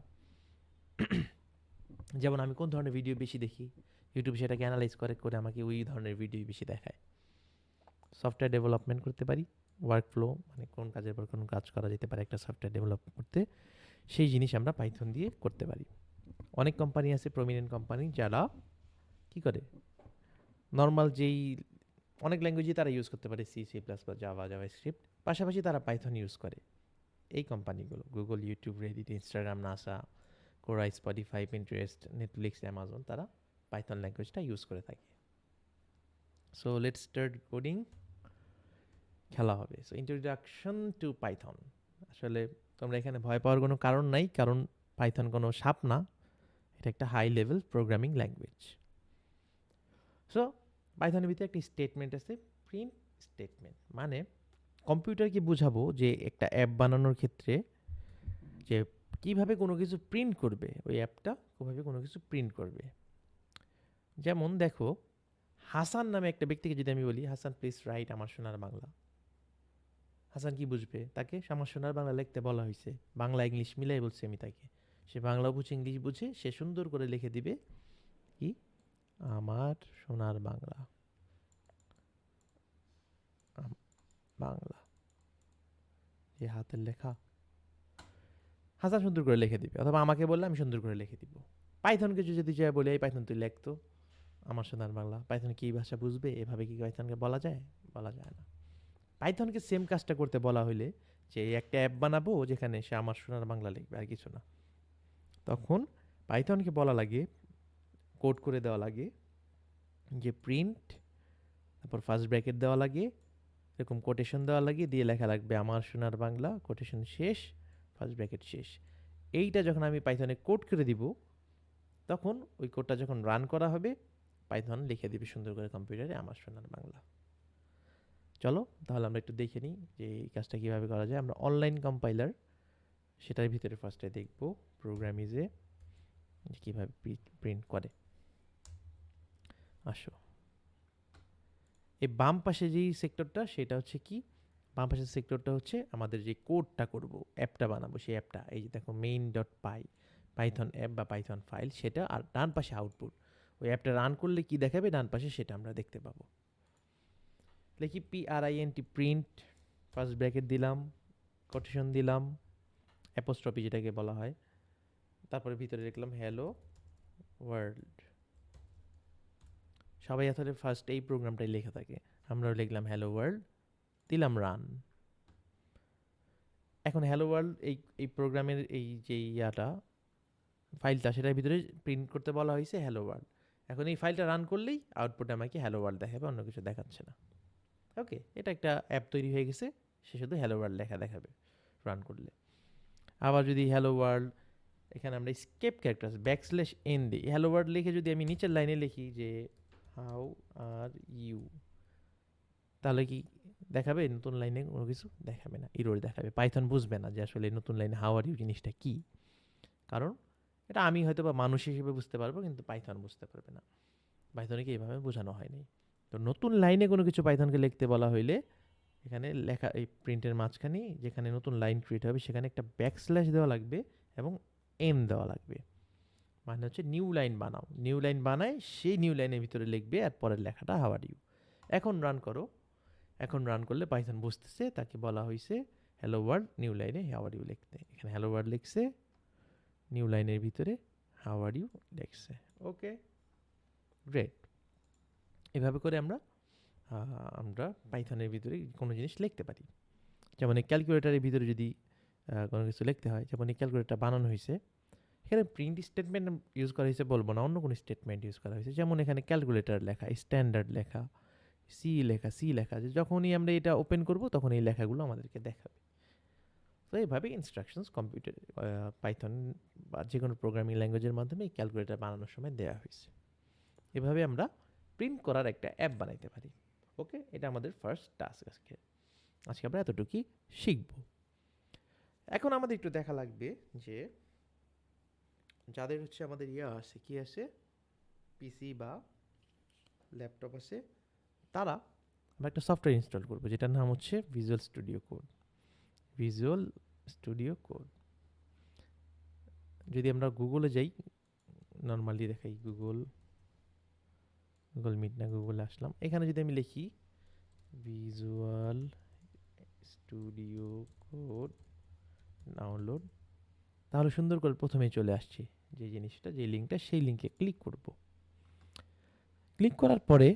যেমন আমি কোন ধরনের ভিডিও বেশি দেখি, ইউটিউব সেটাকে অ্যানালাইজ করে করে আমাকে ওই ধরনের ভিডিও বেশি দেখায়। সফটওয়্যার ডেভেলপমেন্ট করতে পারি, ওয়ার্ক ফ্লো মানে কোন কাজের পর কোন কাজ করা যেতে পারে একটা সফটওয়্যার ডেভেলপ করতে, সেই জিনিস আমরা পাইথন দিয়ে করতে পারি। অনেক কোম্পানি আছে, প্রমিনেন্ট কোম্পানি, যারা কি করে নর্মাল যেই অনেক ল্যাঙ্গুয়েজই তারা ইউজ করতে পারে, C, C plus plus, Java, JavaScript, পাশাপাশি তারা পাইথন ইউজ করে। এই কোম্পানিগুলো Google, YouTube, Reddit, Instagram, NASA, Quora, Spotify, Pinterest, Netflix, Amazon, তারা পাইথন ল্যাঙ্গুয়েজটা ইউজ করে থাকে। সো লেটস স্টার্ট কোডিং, খেলা হবে। So introduction to Python. আসলে তোমরা এখানে ভয় পাওয়ার কোনো কারণ নাই, কারণ পাইথন কোনো সাপ না, এটা একটা high level programming language. So পাইথনের ভিতরে একটি স্টেটমেন্ট আছে, প্রিন্ট স্টেটমেন্ট। মানে কম্পিউটারকে বোঝাবো যে একটা অ্যাপ বানানোর ক্ষেত্রে যে কিভাবে কোনো কিছু প্রিন্ট করবে, ওই অ্যাপটা কিভাবে কোনো কিছু প্রিন্ট করবে। যেমন দেখো, হাসান নামে একটা ব্যক্তিকে যদি আমি বলি, হাসান প্লিজ রাইট আমার সোনার বাংলা, হাসান কি বুঝবে? তাকে আমার সোনার বাংলা লিখতে বলা হয়েছে, বাংলা ইংলিশ মিলাই বলছি আমি তাকে, সে বাংলা বুঝে, ইংলিশ বুঝে, সে সুন্দর করে লিখে দিবে কি, আমার সোনার বাংলা, বাংলা, যে হাতের লেখা, হাসান সুন্দর করে লিখে দিবে। অথবা আমাকে বললে আমি সুন্দর করে লিখে দিব। পাইথনকে যদি যাই বলি, এই পাইথন তুই লেখতো আমার সোনার বাংলা, পাইথন কি এই ভাষা বুঝবে? এভাবে কি পাইথনকে বলা যায়? বলা যায় না। পাইথনকে সেম কাজটা করতে বলা হইলে, যে একটা অ্যাপ বানাবো যেখানে সে আমার সোনার বাংলা লিখবে আর কিছু না, তখন পাইথনকে বলা লাগে, কোড করে দেওয়া লাগে যে প্রিন্ট, তারপর ফার্স্ট ব্র্যাকেট দেওয়া লাগে, এরকম কোটেশন দেওয়া লাগে, দিয়ে লেখা লাগবে আমার সোনার বাংলা, কোটেশন শেষ, ফার্স্ট ব্র্যাকেট শেষ। এইটা যখন আমি পাইথনে কোড করে দিব, তখন ওই কোডটা যখন রান করা হবে, পাইথন লিখে দিবে সুন্দর করে কম্পিউটারে আমার সোনার বাংলা। চলো তাহলে আমরা একটু দেখে নিই যে এই কাজটা কীভাবে করা যায়। আমরা অনলাইন কম্পাইলার, সেটার ভিতরে ফার্স্টে দেখব প্রোগ্রামিজে যে কীভাবে প্রিন্ট করে। আসো, এই বাম পাশে যেই সেক্টরটা, সেটা হচ্ছে কি, বাম পাশের সেক্টরটা হচ্ছে আমাদের যে কোডটা করব, অ্যাপটা বানাবো, সেই অ্যাপটা। এই যে দেখো মেইন ডট পাই, পাইথন অ্যাপ বা পাইথন ফাইল, সেটা। আর ডান পাশে আউটপুট, ওই অ্যাপটা রান করলে কি দেখাবে ডান পাশে, সেটা আমরা দেখতে পাবো। লিখি PRINT, প্রিন্ট, ফার্স্ট ব্র্যাকেট দিলাম, কোটেশন দিলাম, অ্যাপোস্ট্রফি যেটাকে বলা হয়, তারপরে ভিতরে লিখলাম হ্যালো ওয়ার্ল্ড। সবাই আসলে ফার্স্ট এই প্রোগ্রামটাই লেখা থাকে, আমরাও লিখলাম হ্যালো ওয়ার্ল্ড, দিলাম রান। এখন হ্যালো ওয়ার্ল্ড এই প্রোগ্রামের এই যে ফাইলটা সেটার ভিতরে প্রিন্ট করতে বলা হয়েছে হ্যালো ওয়ার্ল্ড। এখন এই ফাইলটা রান করলেই আউটপুটে আমাকে হ্যালো ওয়ার্ল্ড দেখাবে, অন্য কিছু দেখাচ্ছে না। ওকে, এটা একটা অ্যাপ তৈরি হয়ে গেছে, সে শুধু হ্যালো ওয়ার্ল্ড দেখাবে রান করলে। আবার যদি হ্যালো ওয়ার্ল্ড, এখানে আমরা স্কেপ ক্যারেক্টার ব্যাকস্ল্যাশ এন দিই, হ্যালো ওয়ার্ল্ড লিখে যদি আমি নিচের লাইনে লিখি যে হাউ আর ইউ, তাহলে কি দেখাবে? নতুন লাইনে কোনো কিছু দেখাবে না, ইরোর দেখাবে। পাইথন বুঝবে না যে আসলে নতুন লাইনে হাউ আর ইউ জিনিসটা কী, কারণ এটা আমি হয়তো বা মানুষ হিসেবে বুঝতে পারবো, কিন্তু পাইথন বুঝতে পারবে না। পাইথনকে এইভাবে বোঝানো হয়নি। তো নতুন লাইনে কোনো কিছু পাইথনকে লিখতে বলা হইলে এখানে লেখা এই প্রিন্টের মাঝখানে যেখানে নতুন লাইন ক্রিয়েট হবে সেখানে একটা ব্যাকস্ল্যাশ দেওয়া লাগবে এবং এন দেওয়া লাগবে, মানে হচ্ছে নিউ লাইন বানাও। নিউ লাইন বানায় সেই নিউ লাইনের ভিতরে লিখবে আর পরের লেখাটা হাউ আর ইউ। এখন রান করো, এখন রান করলে পাইথন বুঝতেছে তাকে বলা হয়েছে হ্যালো ওয়ার্ল্ড নিউ লাইনে হাউ আর ইউ লিখতে। এখানে হ্যালো ওয়ার্ল্ড লিখছে, নিউ লাইনের ভিতরে হাউ আর ইউ লিখছে। ওকে, গ্রেট। এভাবে করে আমরা পাইথনের ভিতরে কোনো জিনিস লিখতে পারি। যেমন এই ক্যালকুলেটারের ভিতরে যদি কোনো কিছু লিখতে হয়, যেমন এই ক্যালকুলেটার বানানো হয়েছে, এখানে প্রিন্ট স্টেটমেন্ট ইউজ করা হয়েছে বলবো না, অন্য কোনো স্টেটমেন্ট ইউজ করা হয়েছে। যেমন এখানে ক্যালকুলেটার লেখা, স্ট্যান্ডার্ড লেখা, সি লেখা, যে যখনই আমরা এটা ওপেন করব তখন এই লেখাগুলো আমাদেরকে দেখাবে। তো এইভাবে ইনস্ট্রাকশনস কম্পিউটার পাইথন বা যে কোনো প্রোগ্রামিং ল্যাঙ্গুয়েজের মাধ্যমে এই ক্যালকুলেটার বানানোর সময় দেওয়া হয়েছে। এভাবে আমরা প্রিন্ট করার একটা অ্যাপ বানাইতে পারি। ওকে, এটা আমাদের ফার্স্ট টাস্ক। আজকে আমরা এতটুকুই শিখব। এখন আমাদের একটু দেখা লাগবে যে যাদের হচ্ছে আমাদের আছে, কি আছে, পিসি বা ল্যাপটপ আছে, তারা আমরা একটা সফটওয়্যার ইনস্টল করবো যেটার নাম হচ্ছে visual studio code. Visual studio code যদি আমরা গুগলে যাই, নর্মালি দেখাই গুগল মিট না, গুগলে আসলাম। এখানে যদি আমি লিখি ভিজুয়াল স্টুডিও কোড ডাউনলোড, তাহলে সুন্দর করে প্রথমেই চলে আসছে যে জিনিসটা, যে লিঙ্কটা, সেই লিঙ্কে ক্লিক করব। ক্লিক করার পরে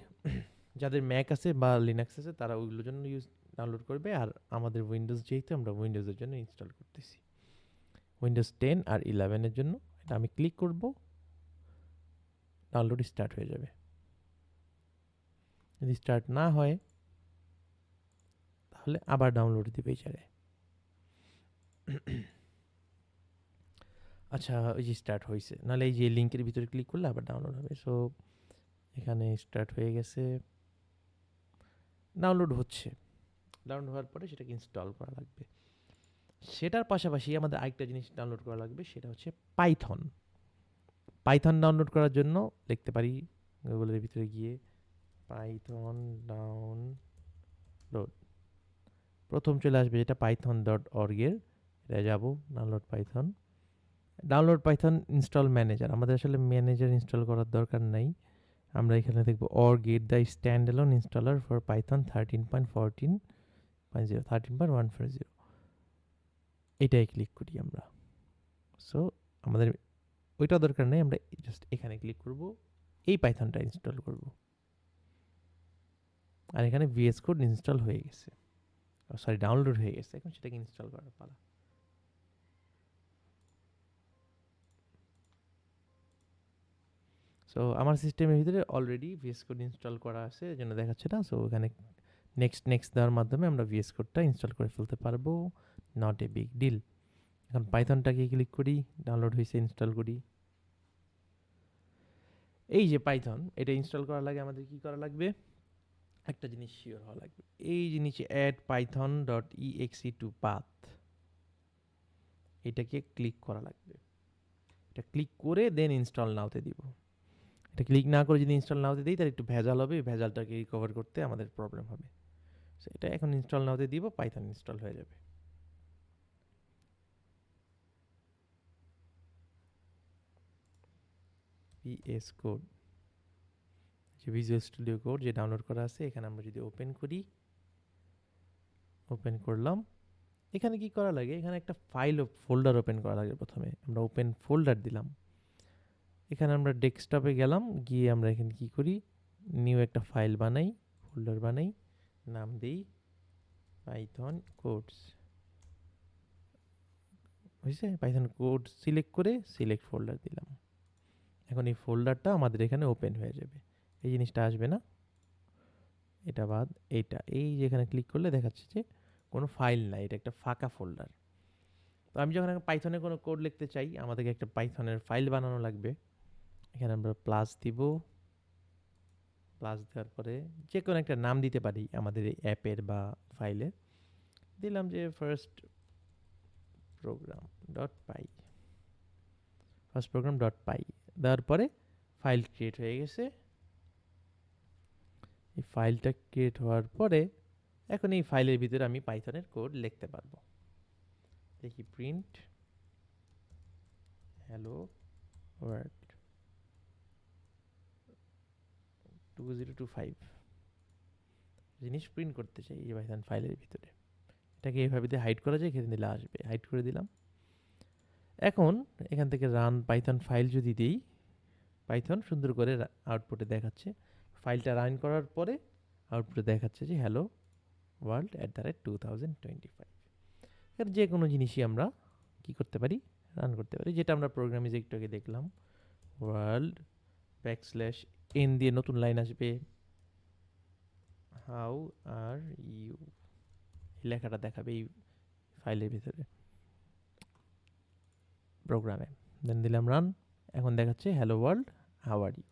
যাদের ম্যাক আছে বা লিনাক্স আছে তারা ওইগুলোর জন্য ডাউনলোড করবে, আর আমাদের উইন্ডোজ যেহেতু আমরা উইন্ডোজের জন্য ইনস্টল করতেছি, উইন্ডোজ 10 আর 11-এর জন্য এটা আমি ক্লিক করব, ডাউনলোড স্টার্ট হয়ে যাবে। যদি স্টার্ট না হয় তাহলে আবার ডাউনলোড দিবে এই জায়গায়। আচ্ছা, ওই যে স্টার্ট হয়েছে, নাহলে এই যে লিঙ্কের ভিতরে ক্লিক করলে আবার ডাউনলোড হবে। সো এখানে স্টার্ট হয়ে গেছে, ডাউনলোড হচ্ছে। ডাউনলোড হওয়ার পরে সেটাকে ইনস্টল করা লাগবে। সেটার পাশাপাশি আমাদের আরেকটা জিনিস ডাউনলোড করা লাগবে, সেটা হচ্ছে পাইথন। পাইথন ডাউনলোড করার জন্য লিখতে পারি গুগলের ভিতরে গিয়ে পাইথন ডাউনলোড, প্রথম চলে আসবে যেটা python.org-এর, এটা যাব ডাউনলোড পাইথন ইনস্টল ম্যানেজার। আমাদের আসলে ম্যানেজার ইনস্টল করার দরকার নাই, আমরা এখানে দেখব org the stand alone installer for Python 13.140, এটাই ক্লিক করি আমরা। সো আমাদের ওইটা দরকার নেই, আমরা জাস্ট এখানে ক্লিক করব, এই পাইথনটা ইনস্টল করব। আর এখানে ভিএস কোড ইনস্টল হয়ে গেছে, সরি ডাউনলোড হয়ে গেছে, এখন সেটাকে ইনস্টল করার পালা। সো আমার সিস্টেমের ভিতরে অলরেডি ভিএস কোড ইনস্টল করা আছে, এই জন্য দেখাচ্ছে না। সো এখানে নেক্সট দেওয়ার মাধ্যমে আমরা ভিএস কোডটা ইনস্টল করে ফেলতে পারবো, নট এ বিগ ডিল। এখন পাইথনটাকে ক্লিক করি, ডাউনলোড হয়েছে, ইনস্টল করি। এই যে পাইথন, এটা ইনস্টল করার লাগে আমাদের কি করা লাগবে, একটা জিনিস শিওর হওয়া লাগবে। এই যে নিচে অ্যাড python.exe to path, এটাকে ক্লিক করা লাগবে। এটা ক্লিক করে দেন ইনস্টল নাওতে দিব। এটা ক্লিক না করে যদি ইনস্টল নাওতে দিই তাহলে একটু ভেজাল হবে, ভেজালটাকে রিকভার করতে আমাদের প্রবলেম হবে। সো এটা এখন ইনস্টল নাওতে দিব, পাইথন ইনস্টল হয়ে যাবে। ভিএস কোড, যে ভিজুয়াল স্টুডিও কোড যে ডাউনলোড করা আছে, এখানে আমরা যদি ওপেন করি, ওপেন করলাম, এখানে কি করা লাগে, এখানে একটা ফাইল ফোল্ডার ওপেন করা লাগে। প্রথমে আমরা ওপেন ফোল্ডার দিলাম, এখানে আমরা ডেস্কটপে গেলাম, গিয়ে আমরা এখানে কি করি, নিউ একটা ফাইল বানাই, ফোল্ডার বানাই, নাম দিই পাইথন কোডস। হয়েছে? পাইথন কোড সিলেক্ট করে সিলেক্ট ফোল্ডার দিলাম। এখন এই ফোল্ডারটা আমাদের এখানে ওপেন হয়ে যাবে। এই জিনিসটা আসবে না, এটা বাদ, এইটা এই যেখানে ক্লিক করলে দেখাচ্ছে যে কোনো ফাইল নাই, এটা একটা ফাঁকা ফোল্ডার। তো আমি যখন পাইথনে কোনো কোড লিখতে চাই, আমাদেরকে একটা পাইথনের ফাইল বানানো লাগবে। এখানে আমরা প্লাস দিব, প্লাস দেওয়ার পরে যে কোনো একটা নাম দিতে পারি আমাদের এই অ্যাপের বা ফাইলের। দিলাম যে ফার্স্ট প্রোগ্রাম ডট পাই, ফার্স্ট প্রোগ্রাম ডট পাই দেওয়ার পরে ফাইল ক্রিয়েট হয়ে গেছে। এই ফাইলটা ক্রিয়েট হওয়ার পরে এখন এই ফাইলের ভিতরে আমি পাইথনের কোড লিখতে পারবো। দেখি প্রিন্ট হ্যালো ওয়ার্ল্ড 2025 জিনিস প্রিন্ট করতে চাই এই পাইথন ফাইলের ভিতরে। এটাকে এইভাবে দিয়ে হাইড করা যায়, এখানে দিলে আসবে, হাইড করে দিলাম। এখন এখান থেকে রান পাইথন ফাইল যদি দিই, পাইথন সুন্দর করে আউটপুটে দেখাচ্ছে। ফাইলটা রান করার পরে আউটপুটে দেখাচ্ছে যে হ্যালো ওয়ার্ল্ড @2025। এর যে কোনো জিনিসই আমরা কি করতে পারি, রান করতে পারি। যেটা আমরা প্রোগ্রামে যে একটু আগে দেখলাম, ওয়ার্ল্ড \n দিয়ে নতুন লাইন আসবে, হাউ আর ইউ, এই লেখাটা দেখাবে এই ফাইলের ভিতরে প্রোগ্রামে। দেন দিলাম রান, এখন দেখাচ্ছে hello world how are you.